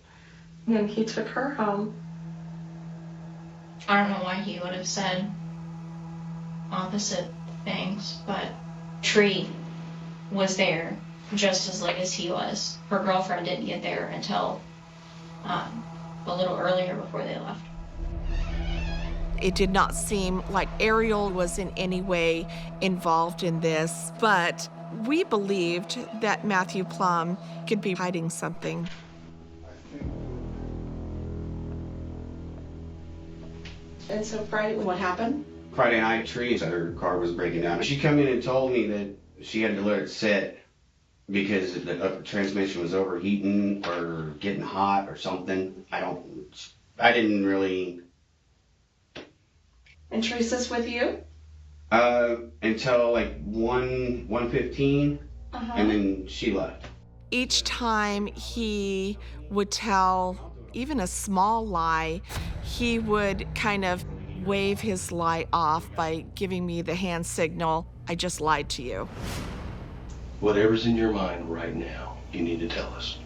And he took her home. I don't know why he would have said opposite things, but Tree was there just as late as he was. Her girlfriend didn't get there until a little earlier before they left. It did not seem like Ariel was in any way involved in this, but we believed that Matthew Plum could be hiding something. And so Friday, what happened? Friday night, Tree said her car was breaking down. She come in and told me that she had to let it sit because the transmission was overheating or getting hot or something. I didn't really. And Teresa's with you? Until like 1:15, and then she left. Each time he would tell even a small lie, he would kind of wave his lie off by giving me the hand signal, I just lied to you. Whatever's in your mind right now, you need to tell us.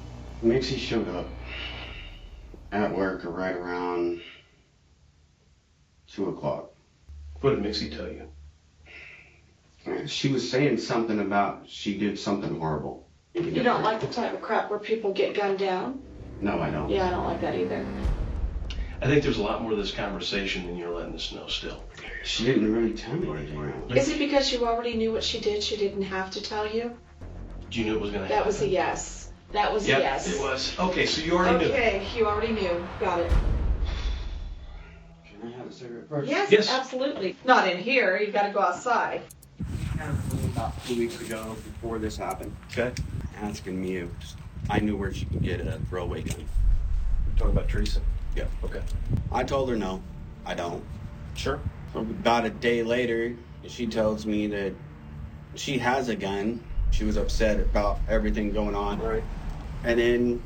Mixie showed up at work right around 2 o'clock. What did Mixie tell you? She was saying something about she did something horrible. You don't like the type of crap where people get gunned down? No, I don't. Yeah, I don't like that either. I think there's a lot more to this conversation than you're letting us know still. She didn't really tell me anything. Is it because you already knew what she did, she didn't have to tell you? You knew it was going to happen? That was a yes. That was a yes. It was. Okay, so you already knew. Okay, you already knew. Got it. Can I have a cigarette first? Yes, absolutely. Not in here. You got to go outside. About 2 weeks ago, before this happened, okay, asking me if I knew where she could get a throwaway gun. You're talking about Teresa? Yeah. Okay. I told her no, I don't. Sure. About a day later, she tells me that she has a gun. She was upset about everything going on. Right. And then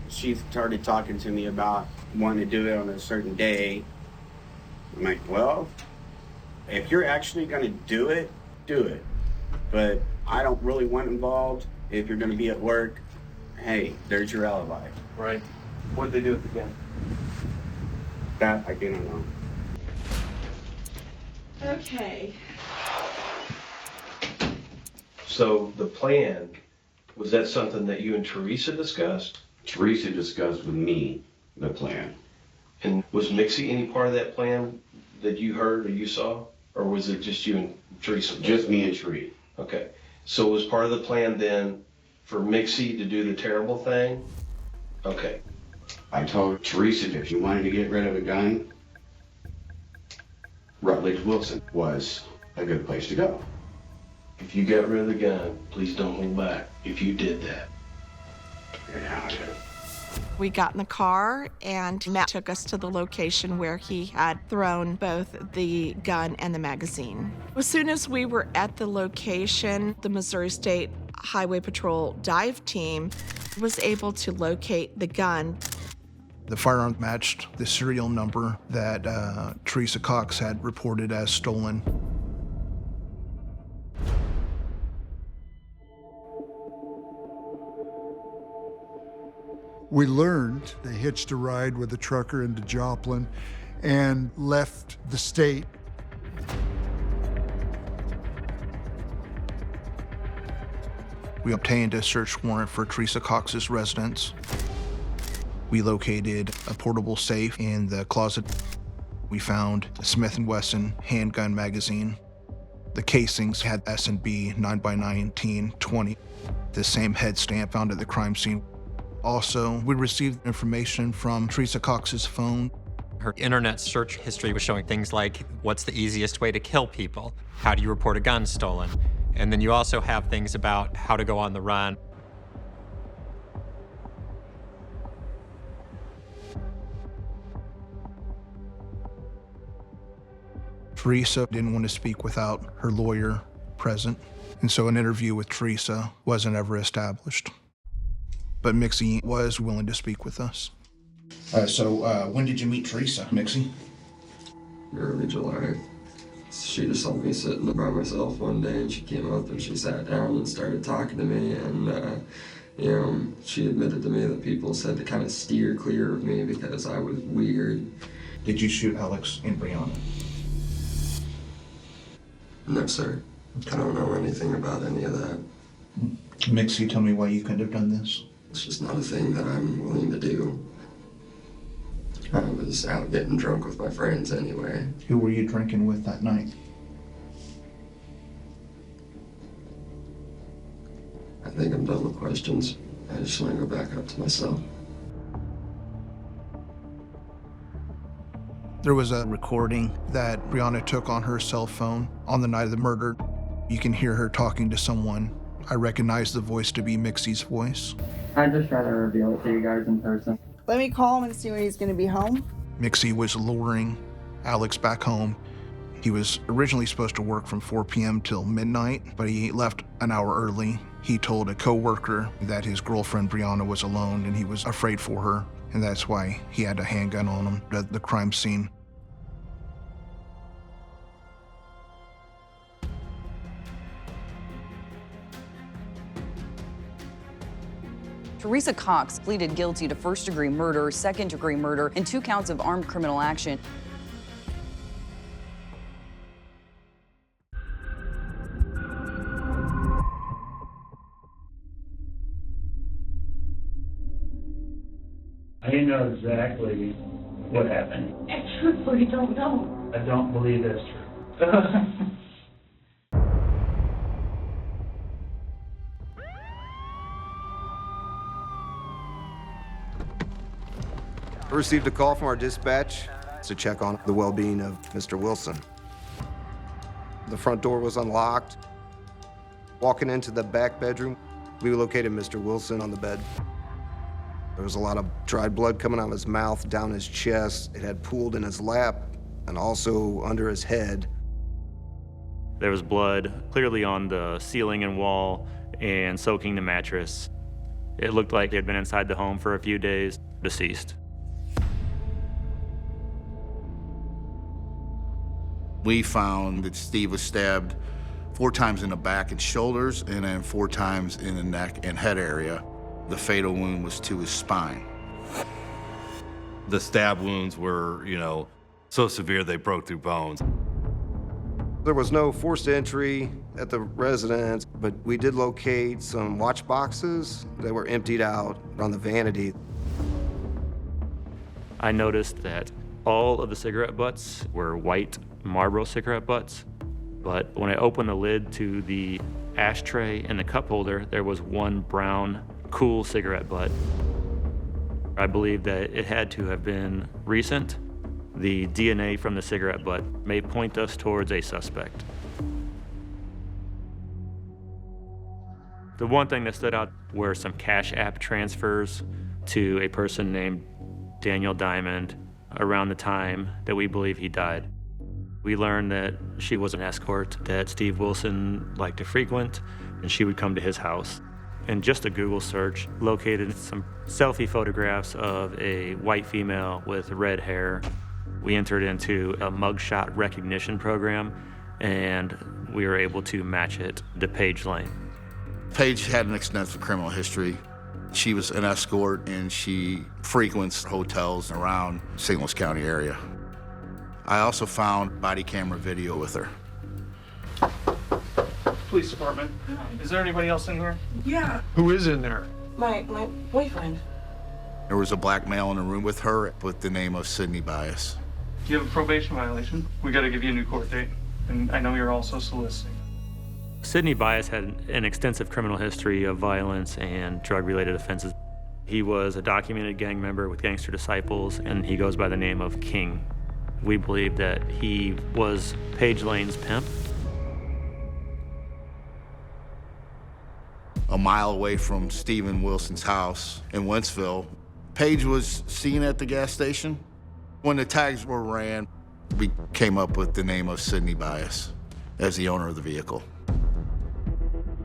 she started talking to me about wanting to do it on a certain day. I'm like, well, if you're actually going to do it, do it. But I don't really want involved. If you're going to be at work, hey, there's your alibi. Right. What did they do with the gun? That I do not know. Okay. So the plan, was that something that you and Teresa discussed? Teresa discussed with me the plan. And was Mixie any part of that plan that you heard or you saw? Or was it just you and Teresa? Just me and Teresa. Okay. So was part of the plan then for Mixie to do the terrible thing? Okay. I told Teresa if she wanted to get rid of a gun, Rutledge Wilson was a good place to go. If you got rid of the gun, please don't hold back. If you did that. Yeah, I did. We got in the car and Matt took us to the location where he had thrown both the gun and the magazine. As soon as we were at the location, the Missouri State Highway Patrol dive team was able to locate the gun. The firearm matched the serial number that Teresa Cox had reported as stolen. We learned they hitched a ride with a trucker into Joplin and left the state. We obtained a search warrant for Teresa Cox's residence. We located a portable safe in the closet. We found a Smith & Wesson handgun magazine. The casings had S&B 9x19 20, the same head stamp found at the crime scene. Also, we received information from Teresa Cox's phone. Her internet search history was showing things like, what's the easiest way to kill people? How do you report a gun stolen? And then you also have things about how to go on the run. Teresa didn't want to speak without her lawyer present, and so an interview with Teresa wasn't ever established. But Mixie was willing to speak with us. When did you meet Teresa, Mixie? Early July. She just saw me sitting by myself one day, and she came up and she sat down and started talking to me, and she admitted to me that people said to kind of steer clear of me because I was weird. Did you shoot Alex and Brianna? No, sir. I don't know anything about any of that. Mixie, tell me why you couldn't have done this. It's just not a thing that I'm willing to do. I was out getting drunk with my friends anyway. Who were you drinking with that night? I think I'm done with questions. I just want to go back up to my cell. There was a recording that Brianna took on her cell phone on the night of the murder. You can hear her talking to someone. I recognize the voice to be Mixie's voice. I just try to reveal it to you guys in person. Let me call him and see when he's going to be home. Mixie was luring Alex back home. He was originally supposed to work from 4 p.m. till midnight, but he left an hour early. He told a co-worker that his girlfriend Brianna was alone and he was afraid for her, and that's why he had a handgun on him at the crime scene. Teresa Cox pleaded guilty to first-degree murder, second-degree murder, and 2 counts of armed criminal action. I didn't know exactly what happened. I truthfully don't know. I don't believe that's true. I received a call from our dispatch to check on the well-being of Mr. Wilson. The front door was unlocked. Walking into the back bedroom, we located Mr. Wilson on the bed. There was a lot of dried blood coming out of his mouth, down his chest. It had pooled in his lap and also under his head. There was blood clearly on the ceiling and wall and soaking the mattress. It looked like he had been inside the home for a few days, deceased. We found that Steve was stabbed 4 times in the back and shoulders, and then 4 times in the neck and head area. The fatal wound was to his spine. The stab wounds were, so severe they broke through bones. There was no forced entry at the residence, but we did locate some watch boxes that were emptied out on the vanity. I noticed that all of the cigarette butts were white Marlboro cigarette butts, but when I opened the lid to the ashtray and the cup holder, there was one brown, cool cigarette butt. I believe that it had to have been recent. The DNA from the cigarette butt may point us towards a suspect. The one thing that stood out were some Cash App transfers to a person named Daniel Diamond around the time that we believe he died. We learned that she was an escort that Steve Wilson liked to frequent, and she would come to his house. And just a Google search located some selfie photographs of a white female with red hair. We entered into a mugshot recognition program, and we were able to match it to Paige Lane. Paige had an extensive criminal history. She was an escort, and she frequents hotels around St. Louis County area. I also found body camera video with her. Police department. Is there anybody else in here? Yeah, Who is in there? my boyfriend. There was a black male in the room with her with the name of Sydney Bias. You have a probation violation. We got to give you a new court date. And I know you're also soliciting. Sydney Bias had an extensive criminal history of violence and drug-related offenses. He was a documented gang member with Gangster Disciples, and he goes by the name of King. We believe that he was Paige Lane's pimp. A mile away from Stephen Wilson's house in Wentzville, Paige was seen at the gas station. When the tags were ran, we came up with the name of Sydney Bias as the owner of the vehicle.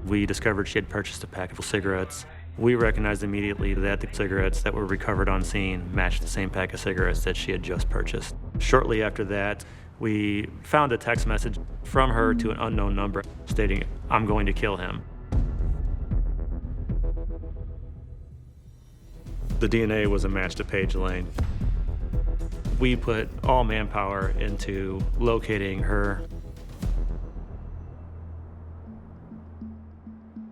We discovered she had purchased a pack of cigarettes. We recognized immediately that the cigarettes that were recovered on scene matched the same pack of cigarettes that she had just purchased. Shortly after that, we found a text message from her to an unknown number stating, "I'm going to kill him." The DNA was a match to Paige Lane. We put all manpower into locating her.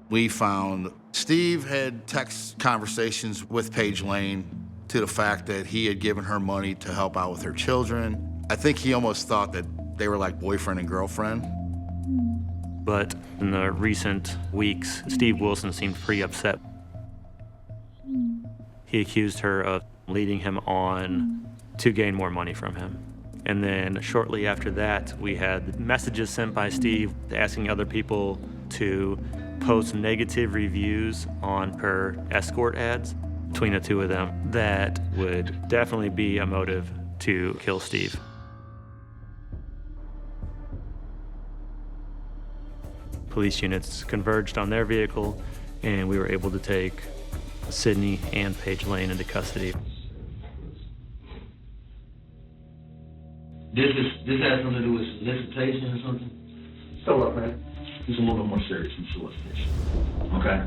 We found Steve had text conversations with Paige Lane to the fact that he had given her money to help out with her children. I think he almost thought that they were like boyfriend and girlfriend. But in the recent weeks, Steve Wilson seemed pretty upset. He accused her of leading him on to gain more money from him. And then shortly after that, we had messages sent by Steve asking other people to post negative reviews on her escort ads between the two of them. That would definitely be a motive to kill Steve. Police units converged on their vehicle, and we were able to take Sydney and Paige Lane into custody. This has something to do with solicitation or something? So what, man? It's a little bit more serious than solicitation. Okay.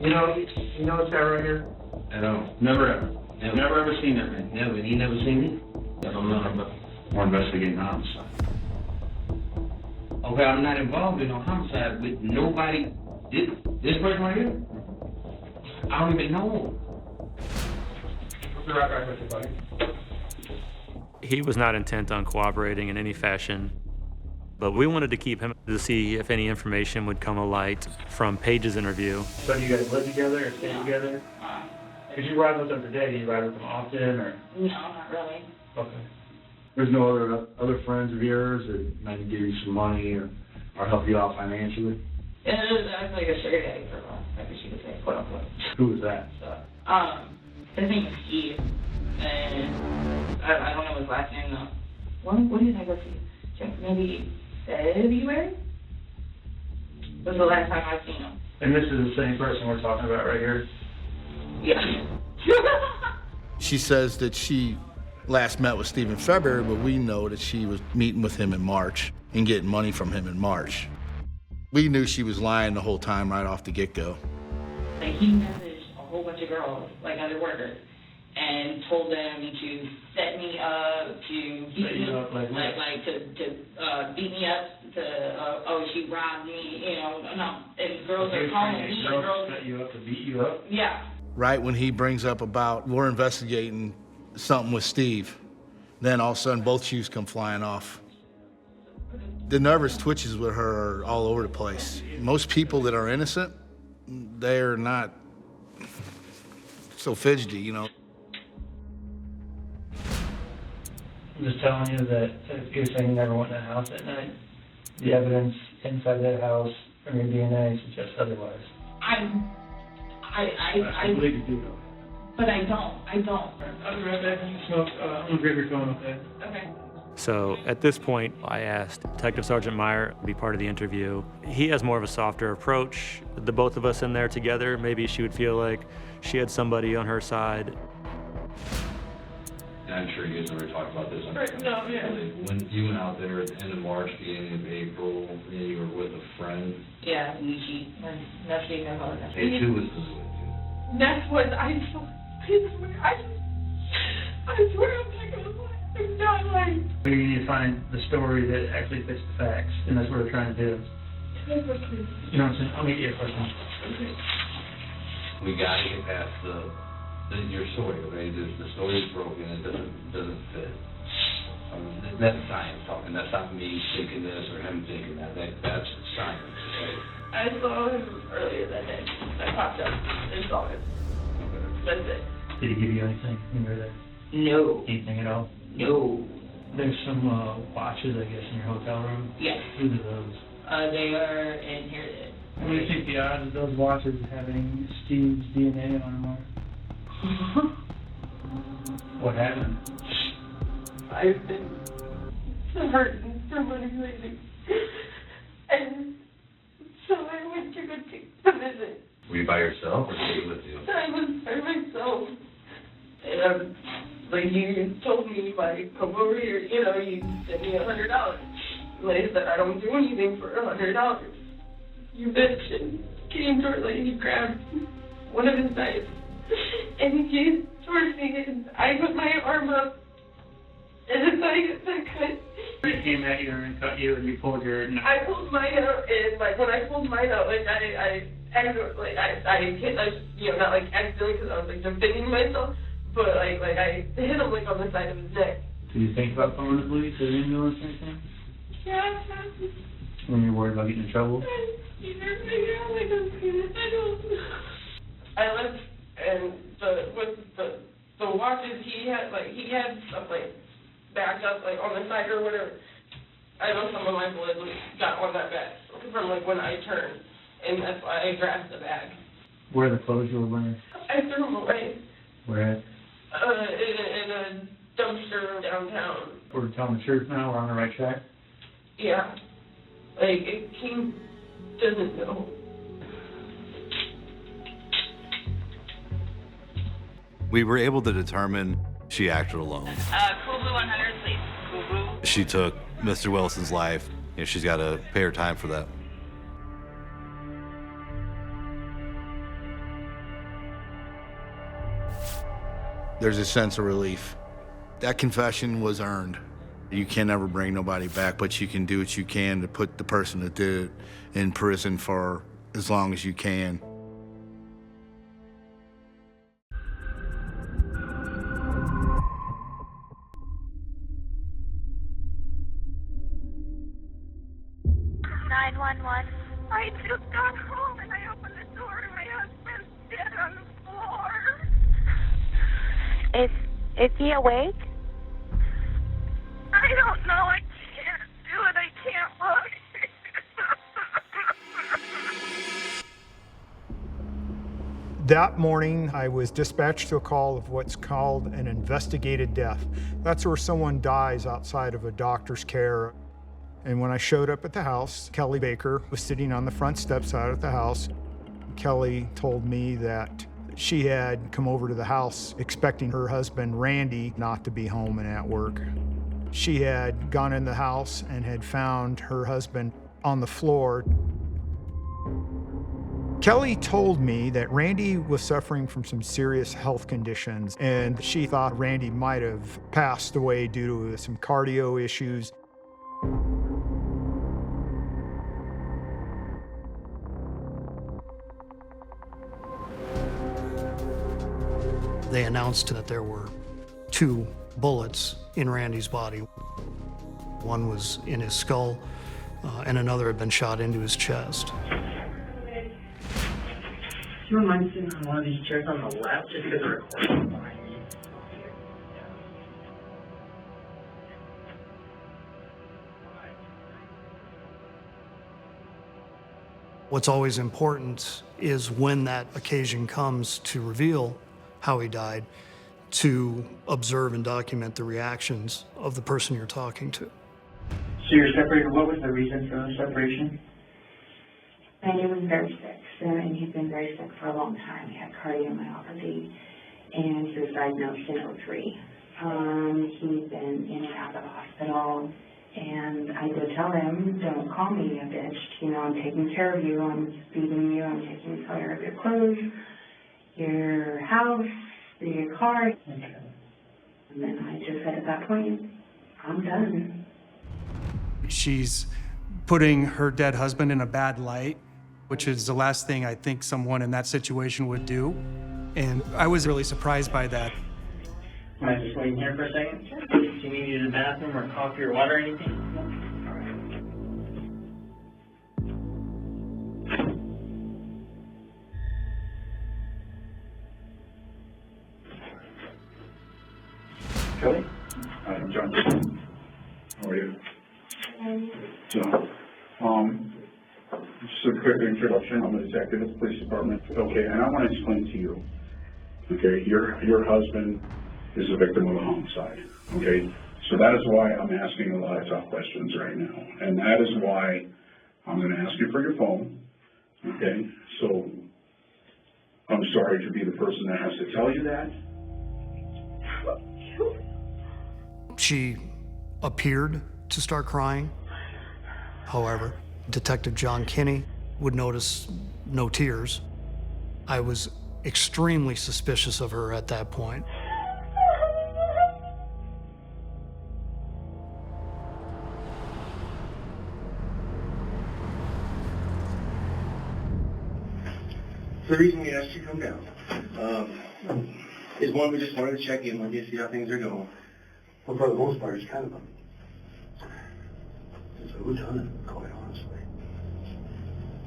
You know what's that right here? I don't. Never ever. Never ever seen that, man. Never. You never seen it? I don't know, but we're investigating homicide. Okay, I'm not involved in a homicide with nobody. This person right here? I don't even know him. I'll be right back with you, buddy. He was not intent on cooperating in any fashion, but we wanted to keep him to see if any information would come to light from Paige's interview. So do you guys live together or stay together? Because you ride with them today, do you ride with them often or? No, not really. Okay. There's no other friends of yours that maybe give you some money or help you out financially? Yeah, I was like a sugar daddy for a while, I guess you could say, quote unquote. Who was that? So, his name is Steve, and I don't know his last name though. What did I go see? Maybe February? Was the last time I seen him. And this is the same person we're talking about right here? Yeah. She says that she last met with Steve in February, but we know that she was meeting with him in March and getting money from him in March. We knew she was lying the whole time right off the get-go. Like, he messaged a whole bunch of girls, like other workers, and told them to set me up, to beat me up, to beat me up, to she robbed me, no. And girls are calling me, and girls set you up to beat you up? Yeah. Right when he brings up about we're investigating something with Steve, then all of a sudden both shoes come flying off. The nervous twitches with her are all over the place. Most people that are innocent, they're not so fidgety, I'm just telling you that if you're saying you never went in the house at night, the evidence inside that house from your DNA suggests otherwise. I believe you do, though. But I don't. I'll be right back. I'm gonna grab your phone, okay? Okay. So at this point, I asked Detective Sergeant Meyer to be part of the interview. He has more of a softer approach. The both of us in there together, maybe she would feel like she had somebody on her side. I'm sure you guys never talked about this. No, yeah. When you went out there at the end of March, beginning of April, you were with a friend. Yeah, she no, she didn't know that. Hey, who was this with? That's what I swear I'm not gonna lie. I'm not lying. We need to find the story that actually fits the facts, and that's what we're trying to do. You know what I'm saying? I'll meet you at first time. We gotta get past your story, okay? The story is broken. It doesn't fit. That's science talking. That's not me thinking this or him thinking that. That's science. Okay? I saw him earlier that day. I popped up and saw him. Okay. That's it. Did he give you anything when you were there? No. Anything at all? No. There's some watches, I guess, in your hotel room? Yes. Whose are those? They are in here. What do you think the odds of those watches having Steve's DNA on them are? What happened? I've been hurting so many lately. And so I went to go take the visit. Were you by yourself or were you with you? I was by myself. And like you told me, like, come over here, you know, you send me $100. Like I said, I don't do anything for $100. You bitch, and came towards, like, he grabbed one of his knives and he came towards me and I put my arm up and I cut. He came at you and cut you and you pulled your knife. I pulled mine out and like when I pulled mine out, like I hit, you know, not like accidentally because I was like defending myself, but like I hit him like on the side of his neck. Did you think about calling the police or the ambulance or anything? Yeah. When you're worried about getting in trouble? I left and the watches he had stuff like backed up like on the side or whatever. I know some of my blood got on that bag from like when I turned, and that's why I grabbed the bag. Where are the clothes you were wearing? I threw them away. Where at? In a dumpster downtown. We're telling the truth now, we're on the right track? Yeah. Like, King doesn't know. We were able to determine she acted alone. Cool Blue 100, please. Cool Blue. She took Mr. Wilson's life, and she's got to pay her time for that. There's a sense of relief. That confession was earned. You can never bring nobody back, but you can do what you can to put the person that did it in prison for as long as you can. I just got home and I opened the door and my husband's dead on the floor. Is he awake? I don't know. I can't do it. I can't look. That morning, I was dispatched to a call of what's called an investigated death. That's where someone dies outside of a doctor's care. And when I showed up at the house, Kelly Baker was sitting on the front steps out of the house. Kelly told me that she had come over to the house expecting her husband, Randy, not to be home and at work. She had gone in the house and had found her husband on the floor. Kelly told me that Randy was suffering from some serious health conditions, and she thought Randy might have passed away due to some cardio issues. They announced that there were 2 bullets in Randy's body. One was in his skull, and another had been shot into his chest. Do you mind sitting on one of these chairs on the left just because they're recording? What's always important is when that occasion comes to reveal how he died, to observe and document the reactions of the person you're talking to. So you're separated. What was the reason for the separation? Randy was very sick, and he's been very sick for a long time. He had cardiomyopathy, and he was diagnosed in 2003. He's been in and out of the hospital, and I did tell him, don't call me a bitch. You know, I'm taking care of you. I'm feeding you. I'm taking care of your clothes, your house, your car. Okay. And then I just said at that point, I'm done. She's putting her dead husband in a bad light, which is the last thing I think someone in that situation would do. And I was really surprised by that. Am I just waiting here for a second? Do you need to use the bathroom or coffee or water or anything? Kelly? Hi, I'm John. How are you? So, just a quick introduction. I'm a detective at the police department. Okay, and I want to explain to you. Okay, your husband is a victim of a homicide. Okay, so that is why I'm asking a lot of tough questions right now, and that is why I'm going to ask you for your phone. Okay, so I'm sorry to be the person that has to tell you that. She appeared to start crying. However, Detective John Kinney would notice no tears. I was extremely suspicious of her at that point. The reason we asked you to come down is one, we just wanted to check in with you, see how things are going. Well, for the most part, it's kind of it's a whodunit, quite honestly.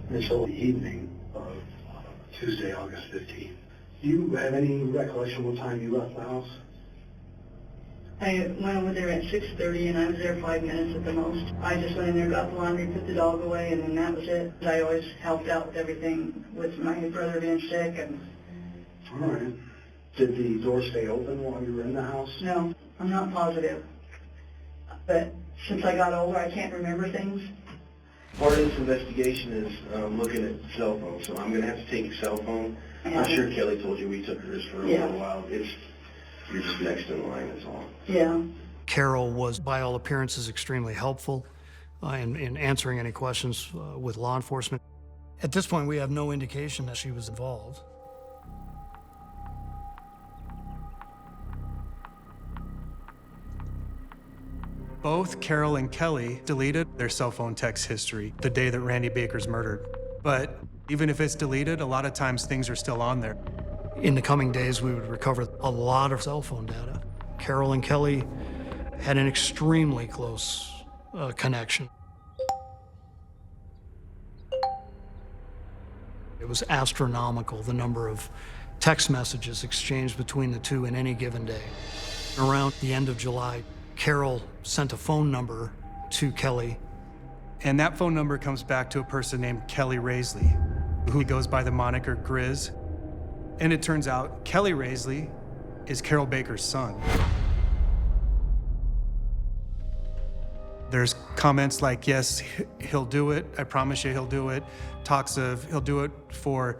Until the evening of Tuesday, August 15th. Do you have any recollection what time you left the house? I went over there at 6:30 and I was there 5 minutes at the most. I just went in there, got the laundry, put the dog away, and then that was it. I always helped out with everything with my brother being sick. And all right. Did the door stay open while you were in the house? No, I'm not positive. But since I got older, I can't remember things. Part of this investigation is looking at cell phones, so I'm going to have to take your cell phone. I'm sure Kelly told you we took hers for a little while. You're just next in line, that's all. Yeah. Carol was, by all appearances, extremely helpful in answering any questions with law enforcement. At this point, we have no indication that she was involved. Both Carol and Kelly deleted their cell phone text history the day that Randy Baker's murdered. But even if it's deleted, a lot of times things are still on there. In the coming days, we would recover a lot of cell phone data. Carol and Kelly had an extremely close connection. It was astronomical, the number of text messages exchanged between the two in any given day. Around the end of July, Carol sent a phone number to Kelly. And that phone number comes back to a person named Kelly Raisley, who goes by the moniker Grizz. And it turns out Kelly Raisley is Carol Baker's son. There's comments like, yes, he'll do it. I promise you he'll do it. Talks of he'll do it for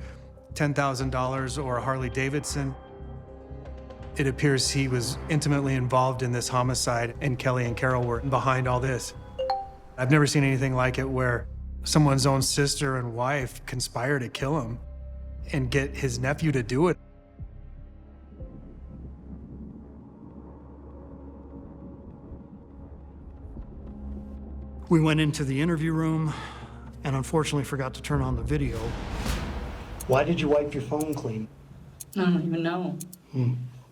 $10,000 or a Harley Davidson. It appears he was intimately involved in this homicide, and Kelly and Carol were behind all this. I've never seen anything like it where someone's own sister and wife conspire to kill him and get his nephew to do it. We went into the interview room and unfortunately forgot to turn on the video. Why did you wipe your phone clean? I don't even know.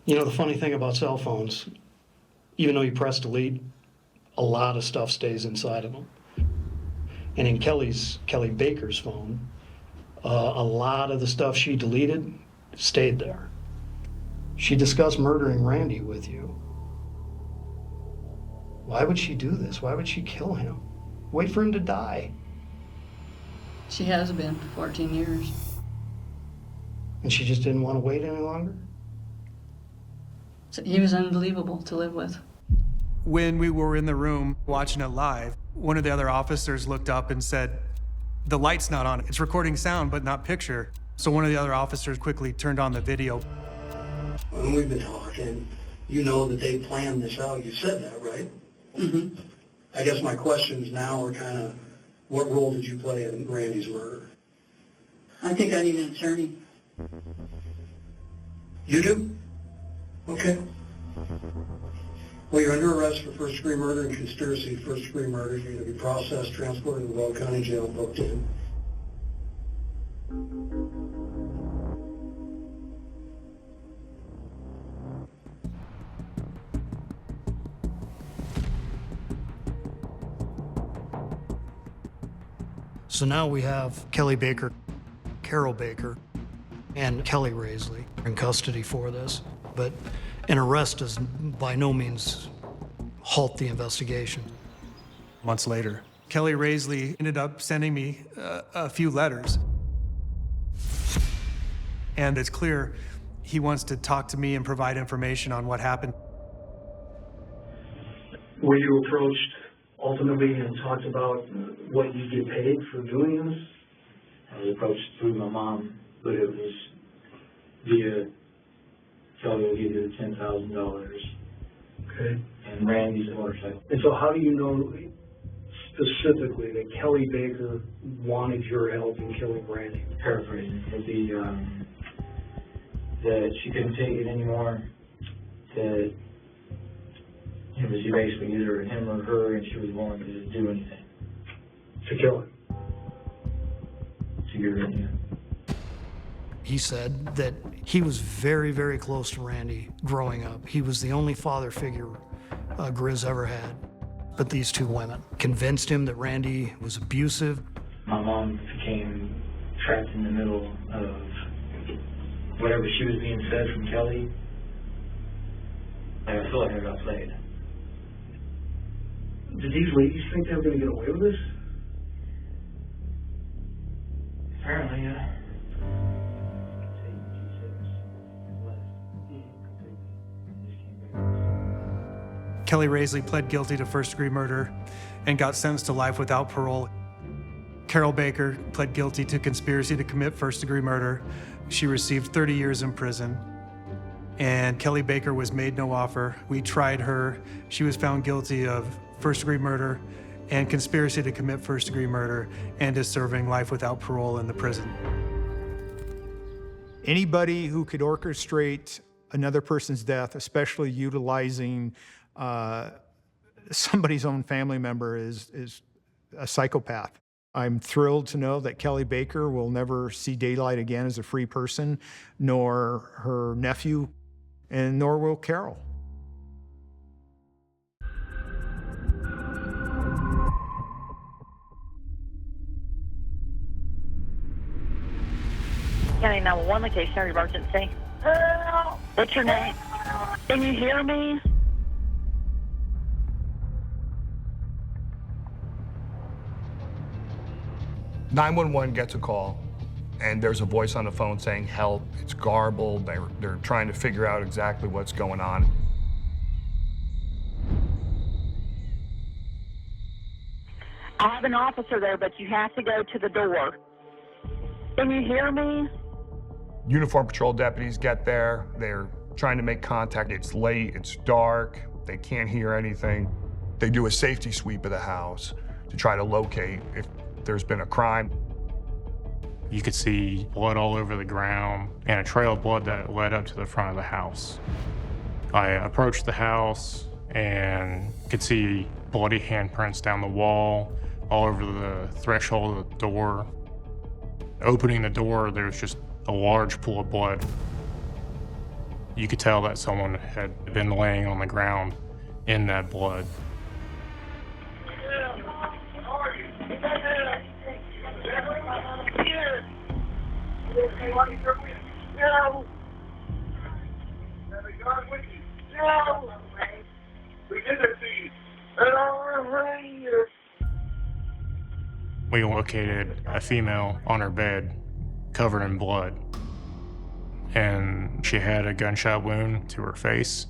You know, the funny thing about cell phones, even though you press delete, a lot of stuff stays inside of them. And in Kelly Baker's phone, a lot of the stuff she deleted stayed there. She discussed murdering Randy with you. Why would she do this? Why would she kill him? Wait for him to die. She has been for 14 years. And she just didn't want to wait any longer? So he was unbelievable to live with. When we were in the room watching it live, one of the other officers looked up and said, "The light's not on. It's recording sound, but not picture." So one of the other officers quickly turned on the video. When we've been talking, you know that they planned this out. You said that, right? Mm-hmm. I guess my questions now are kind of, what role did you play in Randy's murder? I think I need an attorney. You do? Okay. Well, you're under arrest for first-degree murder and conspiracy to first-degree murder. You're going to be processed, transported to the Will County Jail, booked in. So now we have Kelly Baker, Carol Baker, and Kelly Raisley in custody for this. But An arrest does by no means halt the investigation. Months later, Kelly Raisley ended up sending me a few letters. And it's clear he wants to talk to me and provide information on what happened. Were you approached ultimately and talked about what you get paid for doing this? I was approached through my mom, but it was via Kelly will give you the $10,000. Okay. And Randy's a motorcycle. And so how do you know specifically that Kelly Baker wanted your help in killing Randy? Paraphrasing. It'd be that she couldn't take it anymore, that it was basically either him or her, and she was willing to do anything. To kill him? To get rid of him. He said that he was very, very close to Randy growing up. He was the only father figure Grizz ever had. But these two women convinced him that Randy was abusive. My mom became trapped in the middle of whatever she was being fed from Kelly. I feel like I got played. Did these ladies think they were going to get away with this? Apparently, yeah. Kelly Raisley pled guilty to first-degree murder and got sentenced to life without parole. Carol Baker pled guilty to conspiracy to commit first-degree murder. She received 30 years in prison. And Kelly Baker was made no offer. We tried her. She was found guilty of first-degree murder and conspiracy to commit first-degree murder and is serving life without parole in the prison. Anybody who could orchestrate another person's death, especially utilizing somebody's own family member, is a psychopath. I'm thrilled to know that Kelly Baker will never see daylight again as a free person, nor her nephew, and nor will Carol. County 911 location of emergency. What's your name? Can you hear me? "911 gets a call, and there's a voice on the phone saying, help, it's garbled, they're trying to figure out exactly what's going on. I have an officer there, but you have to go to the door. Can you hear me? Uniform patrol deputies get there, they're trying to make contact. It's late, it's dark, they can't hear anything. They do a safety sweep of the house to try to locate if there's been a crime. You could see blood all over the ground and a trail of blood that led up to the front of the house. I approached the house and could see bloody handprints down the wall, all over the threshold of the door. Opening the door, there was just a large pool of blood. You could tell that someone had been laying on the ground in that blood. No. We did it to you. We located a female on her bed, covered in blood, and she had a gunshot wound to her face.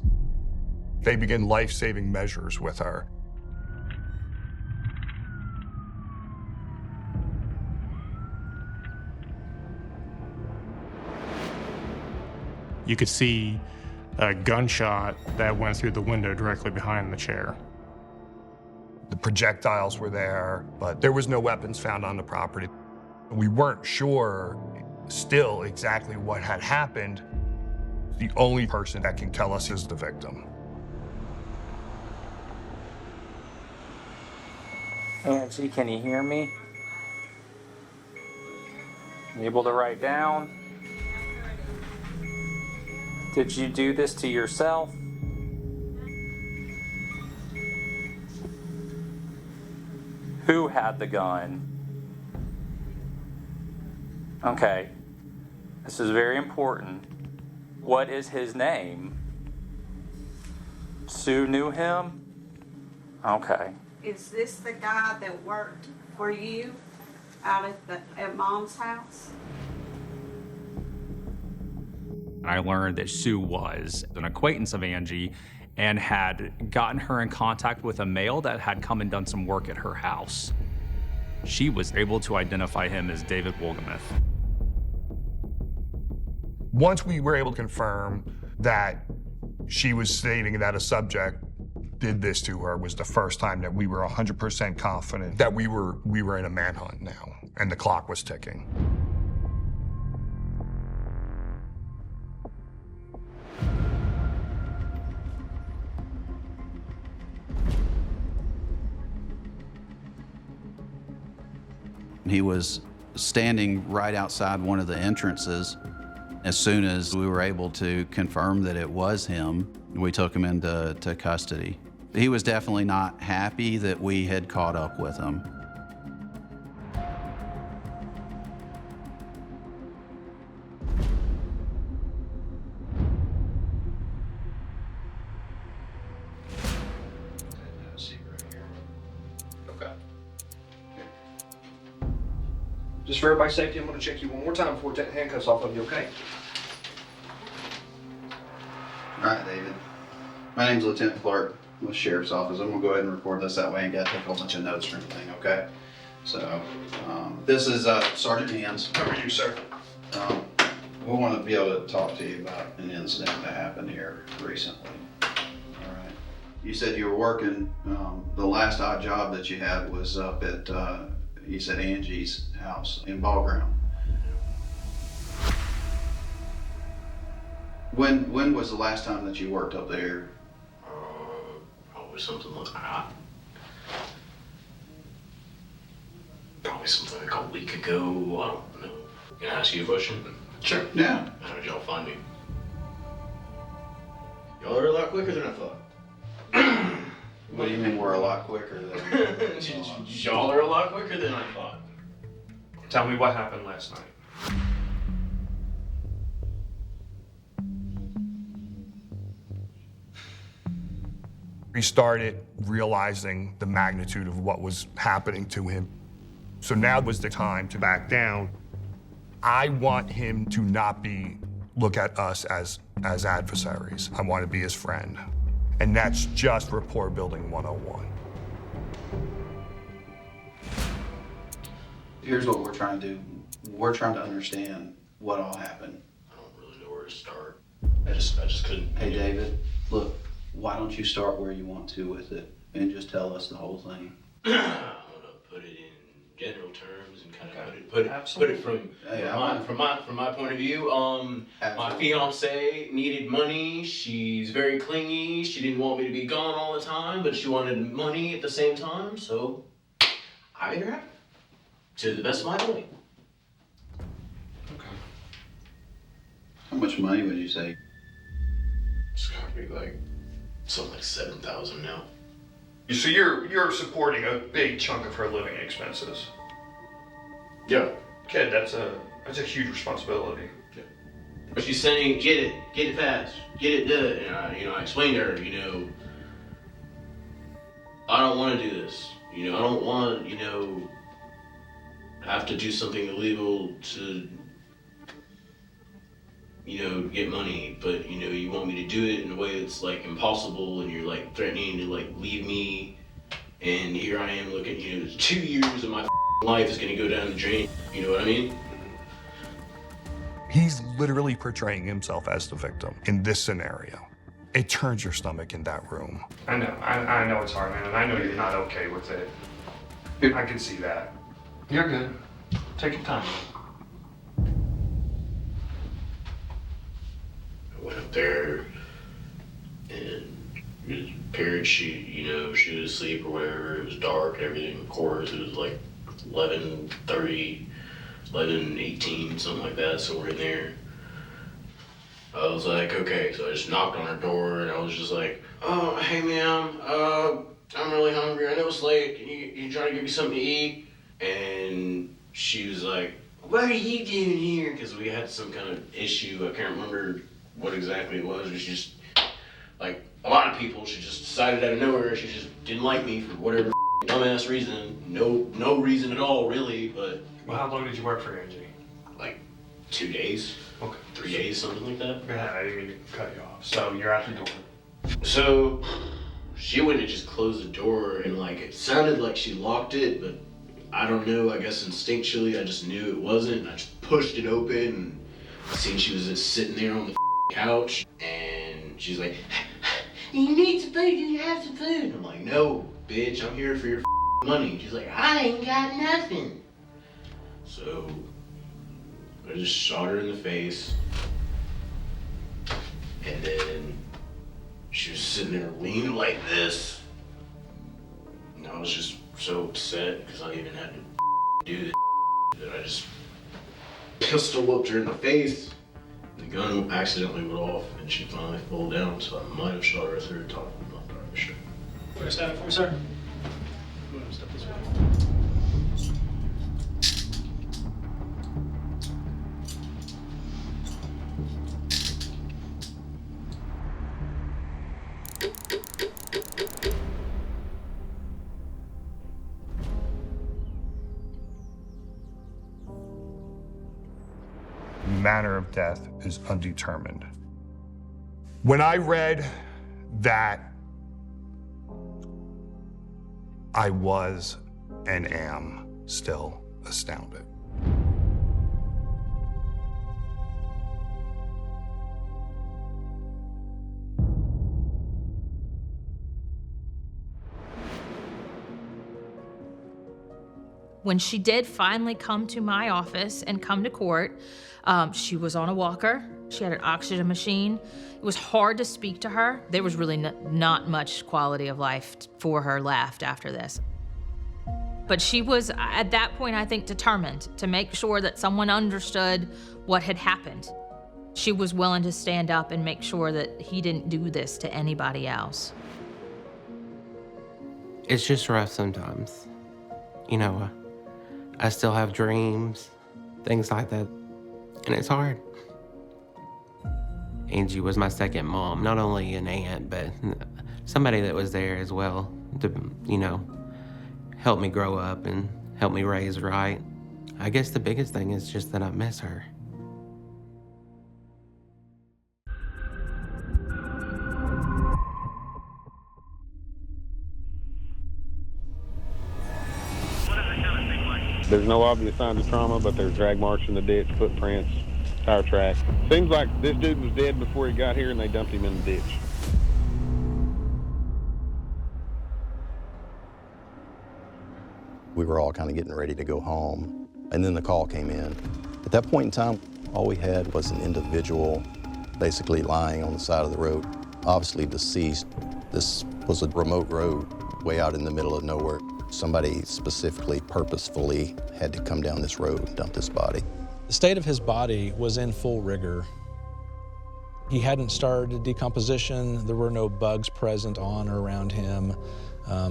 They begin life-saving measures with her. You could see a gunshot that went through the window directly behind the chair. The projectiles were there, but there was no weapons found on the property. We weren't sure still exactly what had happened. The only person that can tell us is the victim. Angie, can you hear me? You able to write down? Did you do this to yourself? Who had the gun? Okay. This is very important. What is his name? Sue knew him? Okay. Is this the guy that worked for you out at Mom's house? I learned that Sue was an acquaintance of Angie and had gotten her in contact with a male that had come and done some work at her house. She was able to identify him as David Wolgamuth. Once we were able to confirm that she was stating that a subject did this to her was the first time that we were 100% confident that we were in a manhunt now, and the clock was ticking. He was standing right outside one of the entrances. As soon as we were able to confirm that it was him, we took him into custody. He was definitely not happy that we had caught up with him. Just for everybody's safety, I'm going to check you one more time before we take the handcuffs off of you, okay? All right, David. My name's Lieutenant Clark with Sheriff's Office. I'm gonna go ahead and record this that way and gotta take a whole bunch of notes or anything, okay? So, this is Sergeant Hands. How are you, sir? We want to be able to talk to you about an incident that happened here recently. All right. You said you were working, the last odd job that you had was up at, you said Angie's house in Ball Ground. When was the last time that you worked up there? Probably something like that. Probably something like a week ago. I don't know. Can I ask you a question? Sure. Yeah. How did y'all find me? Y'all are a lot quicker than I thought. What do you mean we're a lot quicker than? Y'all are a lot quicker than I thought. Tell me what happened last night. We started realizing the magnitude of what was happening to him. So now was the time to back down. I want him to not look at us as adversaries. I want to be his friend. And that's just rapport building 101. Here's what we're trying to do. We're trying to understand what all happened. I don't really know where to start. I just couldn't. Hey, David, look, why don't you start where you want to with it and just tell us the whole thing? I'm gonna put it in general terms and kind of put it from my point of view. My fiance needed money. She's very clingy. She didn't want me to be gone all the time, but she wanted money at the same time. So I made her happy to the best of my ability. Okay. How much money would you say? It's gotta be like something like $7,000 now. So you're supporting a big chunk of her living expenses. Yeah. Kid, that's a huge responsibility. Yeah. But she's saying, get it fast, get it done. And I explained to her, I don't want to do this. I don't want, have to do something illegal to, get money. But, you want me to do it in a way that's like impossible, and you're like threatening to like leave me. And here I am looking, 2 years of my life is gonna go down the drain. You know what I mean? He's literally portraying himself as the victim in this scenario. It turns your stomach in that room. I know. I know it's hard, man, and I know you're not okay with it. I can see that. You're good. Take your time. I went up there, and his parents, she was asleep or whatever. It was dark and everything. Of course, it was like 11:30, 11:18, something like that, somewhere in there. I was like, okay, so I just knocked on her door, and I was just like, oh, hey, ma'am, I'm really hungry. I know it's late. Can you try to give me something to eat? And she was like, what are you doing here? Because we had some kind of issue. I can't remember what exactly it was. It was just like a lot of people, she just decided out of nowhere she just didn't like me for whatever dumbass reason. No reason at all, really, but... Well, how long did you work for Angie? Like 2 days. Okay. 3 days, something like that. Go ahead, I didn't mean to cut you off. So you're out the door. So she went to just close the door, and like it sounded like she locked it, but I don't know, I guess instinctually I just knew it wasn't, and I just pushed it open, and I seen she was just sitting there on the couch, and she's like, you need some food, you have some food. I'm like, no, bitch, I'm here for your money. She's like, I ain't got nothing. So I just shot her in the face, and then she was sitting there leaning like this, and I was just so upset because I even had to do this that I just pistol whipped her in the face. The gun accidentally went off, and she finally fell down, so I might have shot her a third time. I'm not entirely sure. Where is that for, sir? Go ahead and step this way. Manner of death is undetermined. When I read that, I was and am still astounded. When she did finally come to my office and come to court, she was on a walker. She had an oxygen machine. It was hard to speak to her. There was really not much quality of life for her left after this. But she was, at that point, I think, determined to make sure that someone understood what had happened. She was willing to stand up and make sure that he didn't do this to anybody else. It's just rough sometimes. You know, I still have dreams, things like that, and it's hard. Angie was my second mom, not only an aunt, but somebody that was there as well to, you know, help me grow up and help me raise right. I guess the biggest thing is just that I miss her. There's no obvious signs of trauma, but there's drag marks in the ditch, footprints, tire tracks. Seems like this dude was dead before he got here and they dumped him in the ditch. We were all kind of getting ready to go home, and then the call came in. At that point in time, all we had was an individual basically lying on the side of the road, obviously deceased. This was a remote road way out in the middle of nowhere. Somebody specifically, purposefully had to come down this road and dump this body. The state of his body was in full rigor. He hadn't started decomposition. There were no bugs present on or around him.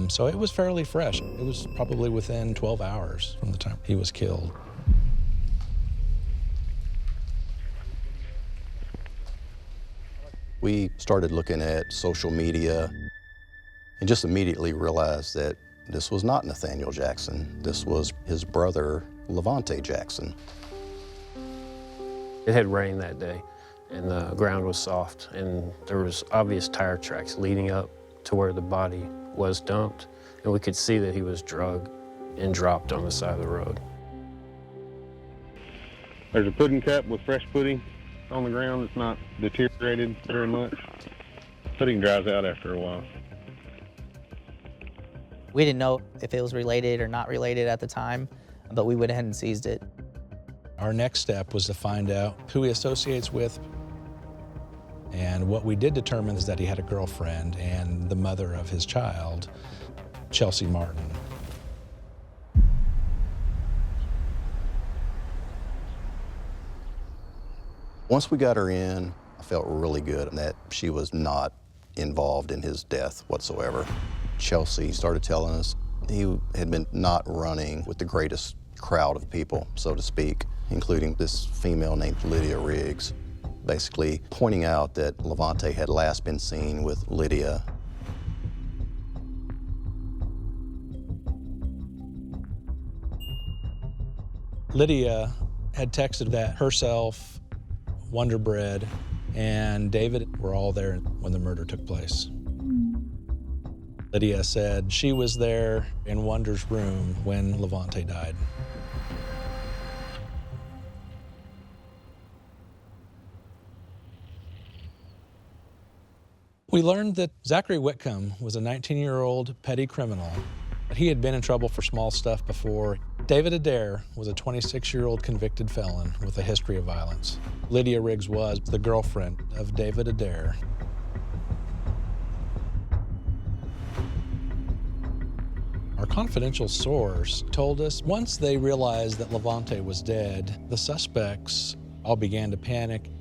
So it was fairly fresh. It was probably within 12 hours from the time he was killed. We started looking at social media and just immediately realized that this was not Nathaniel Jackson. This was his brother, Levante Jackson. It had rained that day, and the ground was soft, and there was obvious tire tracks leading up to where the body was dumped, and we could see that he was drugged and dropped on the side of the road. There's a pudding cup with fresh pudding on the ground that's not deteriorated very much. Pudding dries out after a while. We didn't know if it was related or not related at the time, but we went ahead and seized it. Our next step was to find out who he associates with. And what we did determine is that he had a girlfriend and the mother of his child, Chelsea Martin. Once we got her in, I felt really good that she was not involved in his death whatsoever. Chelsea started telling us he had been not running with the greatest crowd of people, so to speak, including this female named Lydia Riggs. basically pointing out that Levante had last been seen with Lydia. Lydia had texted that herself, Wonder Bread, and David were all there when the murder took place. Lydia said she was there in Wonder's room when Levante died. We learned that Zachary Whitcomb was a 19-year-old petty criminal. He had been in trouble for small stuff before. David Adair was a 26-year-old convicted felon with a history of violence. Lydia Riggs was the girlfriend of David Adair. Our confidential source told us once they realized that Levante was dead, the suspects all began to panic.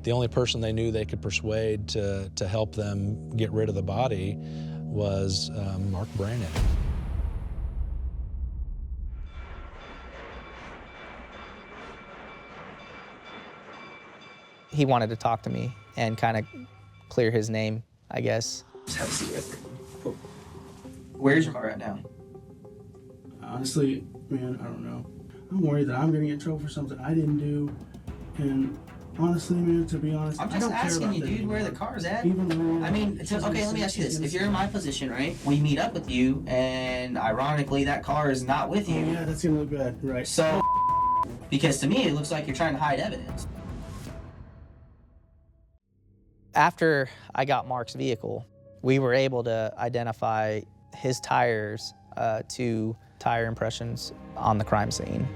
The only person they knew they could persuade to help them get rid of the body was Mark Brannon. He wanted to talk to me and kind of clear his name, I guess. Just have a seat right there. Where's your car at now? Honestly, man, I don't know. I'm worried that I'm gonna get in trouble for something I didn't do, and honestly, man, to be honest, I'm I just don't care asking about you, that dude, anymore. where the car's at. Even though, I mean, okay, let me ask you this. If you're in my position, right, we meet up with you, and ironically, that car is not with you. Oh, yeah, that's gonna look bad, right? So, because to me, it looks like you're trying to hide evidence. After I got Mark's vehicle, we were able to identify his tires to tire impressions on the crime scene.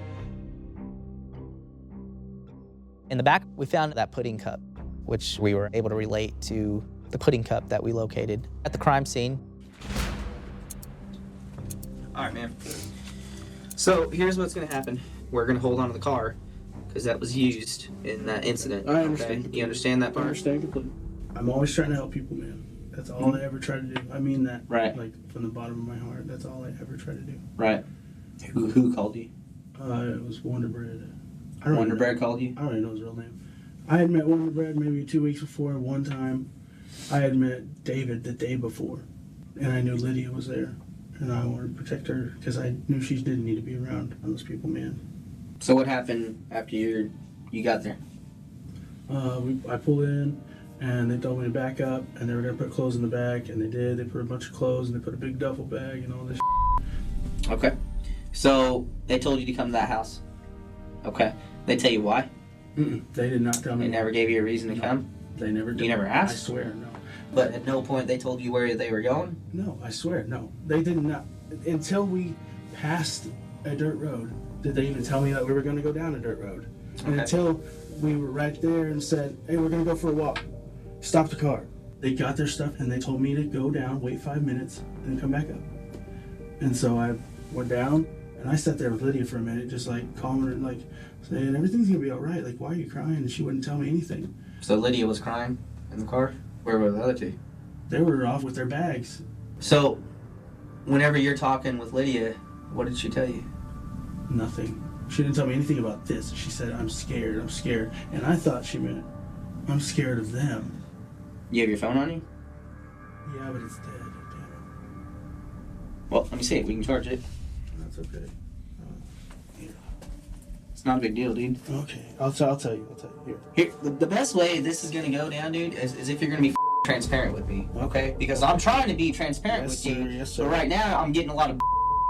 In the back, we found that pudding cup, which we were able to relate to the pudding cup that we located at the crime scene. All right, man. So here's what's gonna happen. We're gonna hold on to the car because that was used in that incident. I understand. Okay? You understand that I part? understand completely. I'm always trying to help people, man. That's all I ever try to do. I mean that, Right. like from the bottom of my heart. That's all I ever try to do. Right. Who called you? It was Wonder Bread. I don't Wonder even Bread know. called you? I don't even know his real name. I had met Wonder Bread maybe 2 weeks before. One time, I had met David the day before, and I knew Lydia was there, and I wanted to protect her because I knew she didn't need to be around those people, man. So what happened after you got there? I pulled in, and they told me to back up, and they were gonna put clothes in the back, and they did. They put a bunch of clothes, and they put a big duffel bag and all this. Okay. So they told you to come to that house. Okay. They tell you why? They did not tell me. They never gave you a reason to come? They never did. You never asked? I swear, no. But at no point they told you where they were going? No, I swear, no. They did not. Until we passed a dirt road, did they even tell me that we were going to go down a dirt road. And Okay. until we were right there and said, hey, we're going to go for a walk. Stop the car. They got their stuff and they told me to go down, wait 5 minutes, and come back up. And so I went down and I sat there with Lydia for a minute, just like calming her, like saying, everything's going to be all right. Like, why are you crying? And she wouldn't tell me anything. So Lydia was crying in the car? Where were the other two? They were off with their bags. So, whenever you're talking with Lydia, what did she tell you? Nothing. She didn't tell me anything about this. She said, I'm scared, I'm scared. And I thought she meant, I'm scared of them. You have your phone on you? Yeah, but it's dead. Well, let me see it. We can charge it. That's okay. It's not a big deal, dude. Okay, I'll tell you. Here, the best way this is gonna go down, dude, is if you're gonna be transparent with me, okay? Because I'm trying to be transparent with you, yes, sir. but right now I'm getting a lot of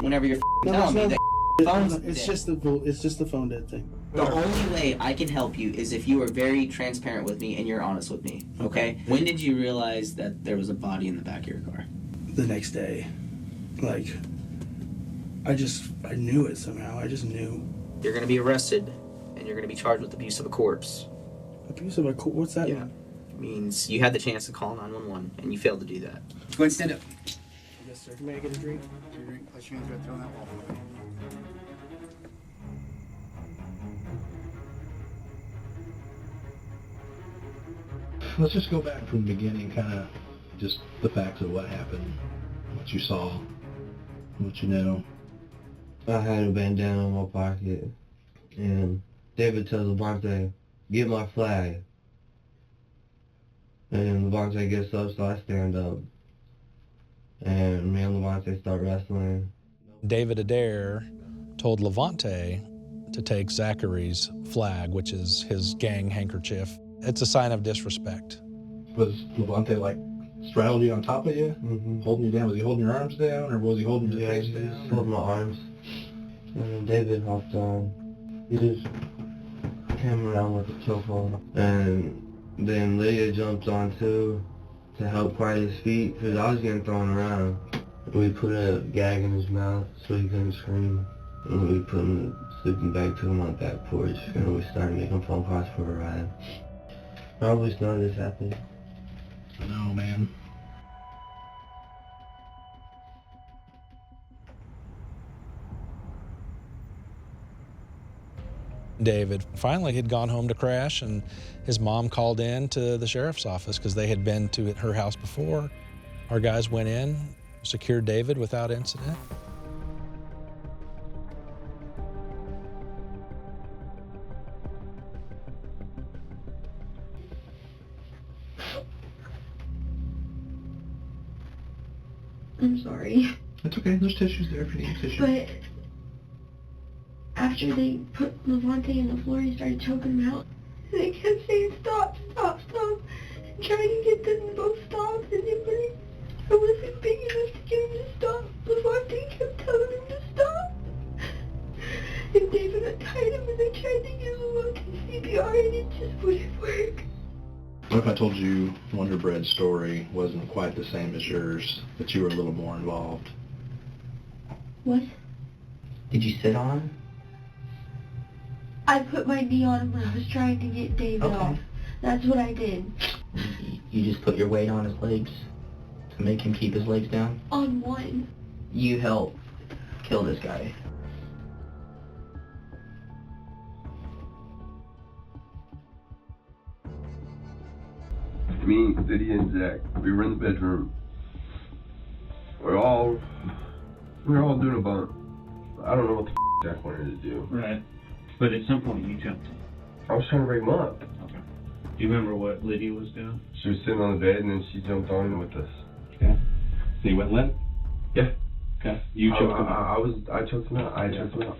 whenever you're No, telling me it's that not- phone's it's dead. just the phone dead thing. The only way I can help you is if you are very transparent with me and you're honest with me, okay? When did you realize that there was a body in the back of your car? The next day. Like, I knew it somehow. I just knew. You're gonna be arrested, and you're gonna be charged with abuse of a corpse. Abuse of a corpse? What's that mean? It means you had the chance to call 911, and you failed to do that. Go ahead and stand up. Yes, sir. May I get a drink? Place your hands right there on that wall. Let's just go back from the beginning, kind of just the facts of what happened, what you saw, what you know. I had a bandana in my pocket, and David tells Levante, get my flag. And Levante gets up, so I stand up. And me and Levante start wrestling. David Adair told Levante to take Zachary's flag, which is his gang handkerchief. It's a sign of disrespect. Was Levante like straddled you on top of you, holding you down? Was he holding your arms down, or was he holding your face down? He held my arms. And then David hopped on. He just came around with the chokehold. And then Lydia jumped on too to help quiet his feet because I was getting thrown around. We put a gag in his mouth so he couldn't scream. And we put him sleeping bag to him on the back porch, and we started making phone calls for a ride. I always know this happened. No, man. David finally had gone home to crash, and his mom called in to the sheriff's office because they had been to her house before. Our guys went in, secured David without incident. I'm sorry. It's okay. There's tissues there if you need tissue. But after they put Levante on the floor, he started choking him out. And they kept saying, stop, stop, stop. And trying to get them to both stop. And then I wasn't big enough to get him to stop. Levante kept telling him to stop. And David untied him and they tried to give Levante CPR and it just wouldn't work. What if I told you Wonder Bread's story wasn't quite the same as yours, that you were a little more involved? What? Did you sit on him? I put my knee on him when I was trying to get David off. That's what I did. You just put your weight on his legs to make him keep his legs down? On one. You helped kill this guy. Me, Lydia, and Zach, we were in the bedroom. We're all doing a bump. I don't know what the Zach wanted to do. Right. But at some point you jumped in. I was trying to break him up. Okay. Do you remember what Lydia was doing? She was sitting on the bed and then she jumped on with us. Okay. So you went limp? Yeah. Okay. You choked him out? I choked him out. I choked him out.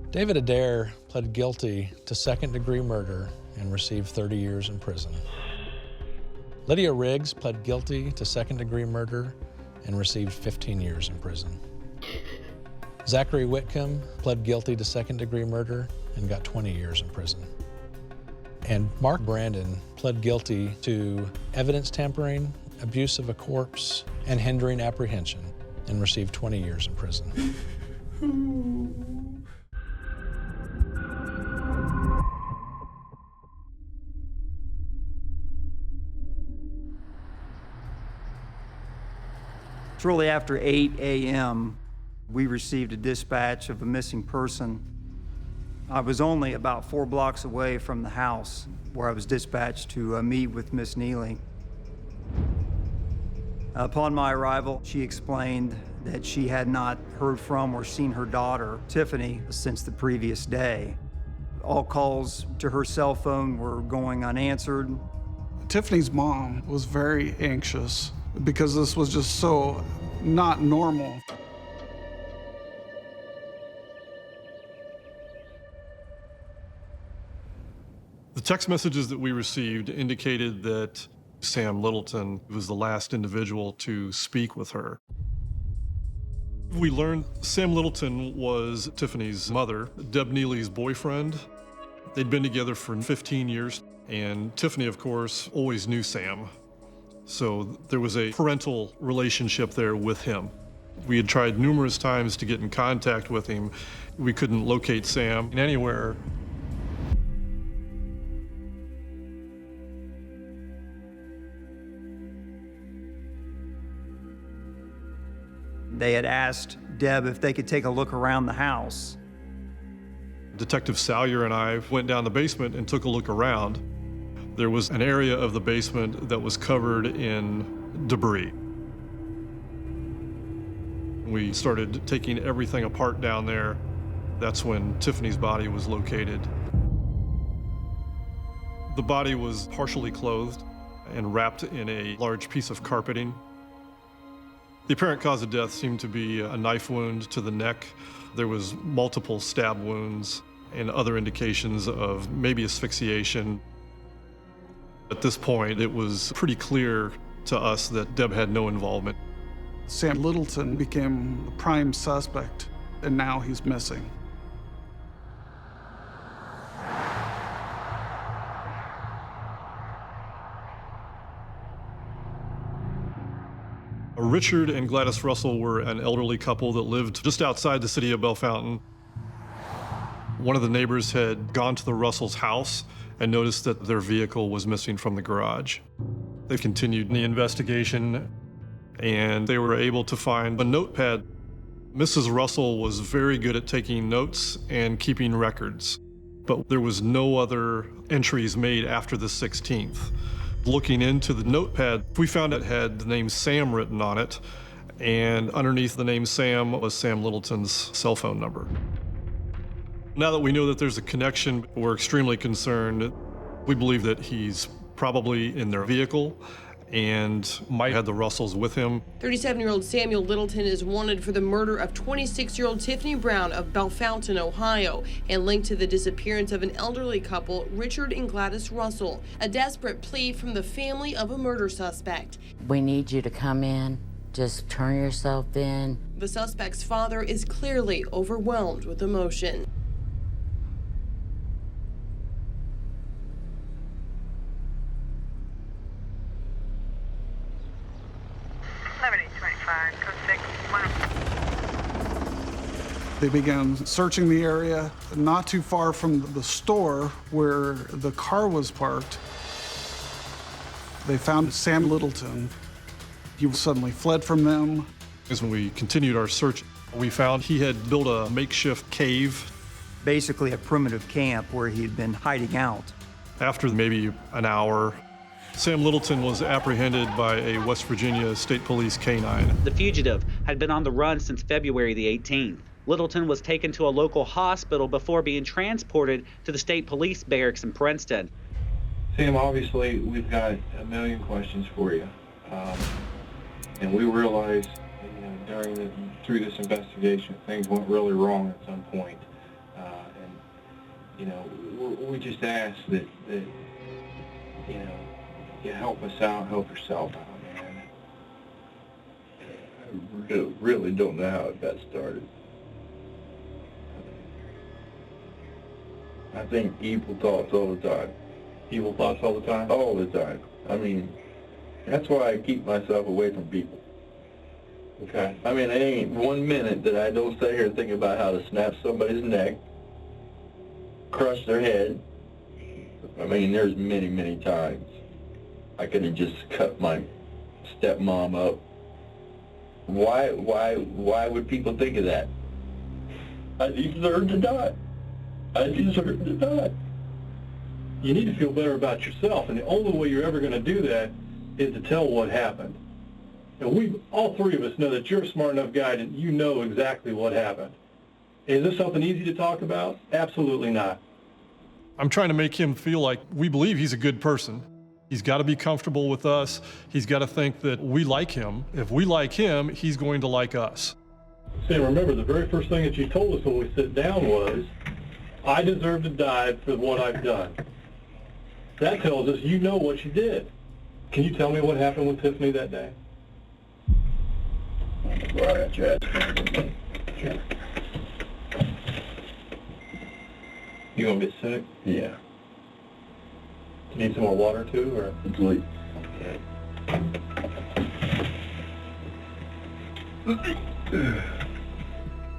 David Adair pled guilty to second-degree murder and received 30 years in prison. Lydia Riggs pled guilty to second-degree murder and received 15 years in prison. Zachary Whitcomb pled guilty to second-degree murder and got 20 years in prison. And Mark Brandon pled guilty to evidence tampering, abuse of a corpse, and hindering apprehension and received 20 years in prison. Shortly after 8 a.m., we received a dispatch of a missing person. I was only about 4 blocks away from the house where I was dispatched to meet with Miss Neely. Upon my arrival, she explained that she had not heard from or seen her daughter, Tiffany, since the previous day. All calls to her cell phone were going unanswered. Tiffany's mom was very anxious because this was just so not normal. The text messages that we received indicated that Sam Littleton was the last individual to speak with her. We learned Sam Littleton was Tiffany's mother, Deb Neely's boyfriend. They'd been together for 15 years, and Tiffany, of course, always knew Sam. So there was a parental relationship there with him. We had tried numerous times to get in contact with him. We couldn't locate Sam anywhere. They had asked Deb if they could take a look around the house. Detective Salyer and I went down the basement and took a look around. There was an area of the basement that was covered in debris. We started taking everything apart down there. That's when Tiffany's body was located. The body was partially clothed and wrapped in a large piece of carpeting. The apparent cause of death seemed to be a knife wound to the neck. There was multiple stab wounds and other indications of maybe asphyxiation. At this point, it was pretty clear to us that Deb had no involvement. Sam Littleton became the prime suspect, and now he's missing. Richard and Gladys Russell were an elderly couple that lived just outside the city of Bellefontaine. One of the neighbors had gone to the Russells' house and noticed that their vehicle was missing from the garage. They continued the investigation, and they were able to find a notepad. Mrs. Russell was very good at taking notes and keeping records, but there was no other entries made after the 16th. Looking into the notepad, we found it had the name Sam written on it, and underneath the name Sam was Sam Littleton's cell phone number. Now that we know that there's a connection, we're extremely concerned. We believe that he's probably in their vehicle and might have the Russells with him. 37-year-old Samuel Littleton is wanted for the murder of 26-year-old Tiffany Brown of Bellefontaine, Ohio, and linked to the disappearance of an elderly couple, Richard and Gladys Russell. A desperate plea from the family of a murder suspect. We need you to come in. Just turn yourself in. The suspect's father is clearly overwhelmed with emotion. They began searching the area not too far from the store where the car was parked. They found Sam Littleton. He suddenly fled from them. As when we continued our search, we found he had built a makeshift cave. Basically a primitive camp where he had been hiding out. After maybe an hour, Sam Littleton was apprehended by a West Virginia State Police K-9. The fugitive had been on the run since February the 18th. Littleton was taken to a local hospital before being transported to the state police barracks in Princeton. Sam, obviously, we've got a million questions for you. And we realized, through this investigation, things went really wrong at some point. We just ask that you help us out, help yourself out, man. I really don't know how it got started. I think evil thoughts all the time. Evil thoughts all the time? All the time. I mean, that's why I keep myself away from people. Okay. I mean, there ain't 1 minute that I don't sit here and think about how to snap somebody's neck, crush their head. I mean, there's many, many times I could have just cut my stepmom up. Why would people think of that? I deserve to die. I deserve to die. You need to feel better about yourself, and the only way you're ever going to do that is to tell what happened. And all three of us know that you're a smart enough guy and you know exactly what happened. Is this something easy to talk about? Absolutely not. I'm trying to make him feel like we believe he's a good person. He's got to be comfortable with us. He's got to think that we like him. If we like him, he's going to like us. Sam, remember, the very first thing that you told us when we sat down was, I deserve to die for what I've done. That tells us you know what you did. Can you tell me what happened with Tiffany that day? Right, Chad. Sure. You gonna get sick? Yeah. Need some more water too, or? Please.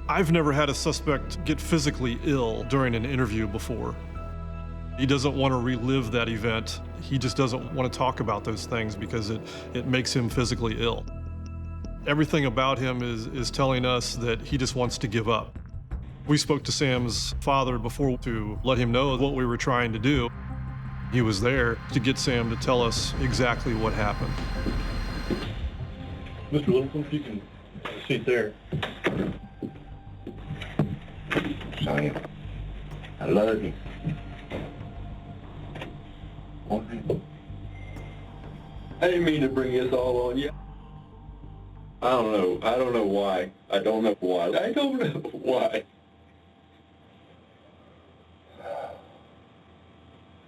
I've never had a suspect get physically ill during an interview before. He doesn't want to relive that event. He just doesn't want to talk about those things because it makes him physically ill. Everything about him is telling us that he just wants to give up. We spoke to Sam's father before to let him know what we were trying to do. He was there to get Sam to tell us exactly what happened. Mr. Littleton, if you can seat there. Sam, I love you. I didn't mean to bring this all on you. I don't know why. I don't know why.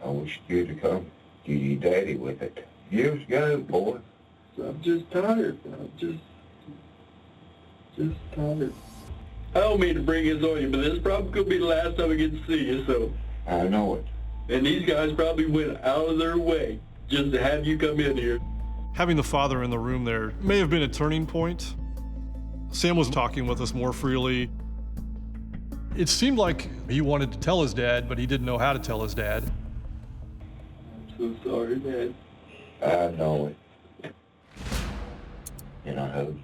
I wish you'd have come to your daddy with it. Years ago, boy. I'm just tired. I'm just tired. I don't mean to bring this on you, but this probably could be the last time I get to see you, so. I know it. And these guys probably went out of their way just to have you come in here. Having the father in the room there may have been a turning point. Sam was talking with us more freely. It seemed like he wanted to tell his dad, but he didn't know how to tell his dad. I'm so sorry, man. I know it. And I hope.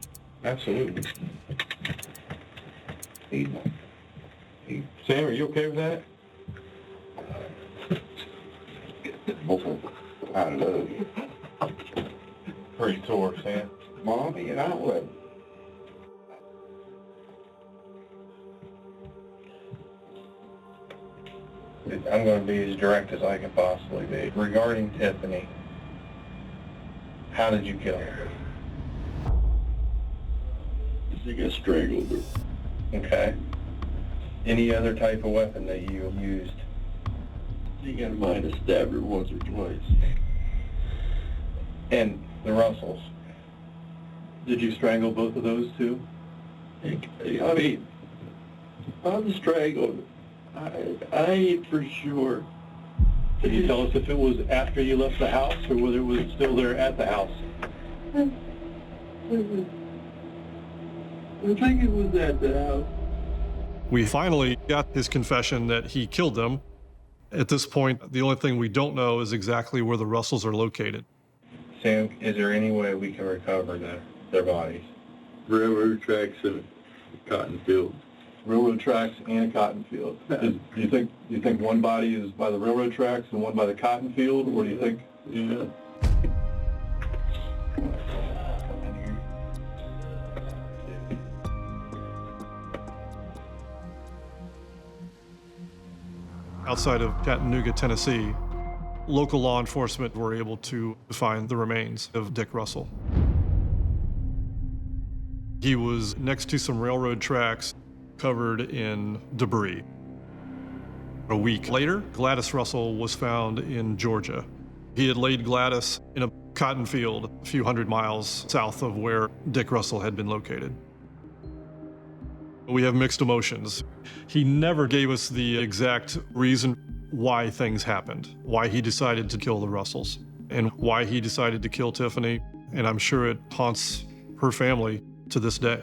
Absolutely. Sam, are you okay with that? I love you. Pretty sore, Sam. Mommy, I would. I'm going to be as direct as I can possibly be. Regarding Tiffany, how did you kill her? I think I strangled her. Okay. Any other type of weapon that you used? I think I might have stabbed her once or twice. And the Russells, did you strangle both of those two? I mean, I'm strangled. I ain't for sure. Can you tell us if it was after you left the house or whether it was still there at the house? I think it was at the house. We finally got his confession that he killed them. At this point, the only thing we don't know is exactly where the Russells are located. Sam, is there any way we can recover their bodies? Railroad tracks and a cotton field. Railroad tracks and a cotton field. Do you think one body is by the railroad tracks and one by the cotton field, or do you think? Yeah. Outside of Chattanooga, Tennessee, local law enforcement were able to find the remains of Dick Russell. He was next to some railroad tracks covered in debris. A week later, Gladys Russell was found in Georgia. He had laid Gladys in a cotton field a few hundred miles south of where Dick Russell had been located. We have mixed emotions. He never gave us the exact reason why things happened, why he decided to kill the Russells, and why he decided to kill Tiffany, and I'm sure it haunts her family to this day.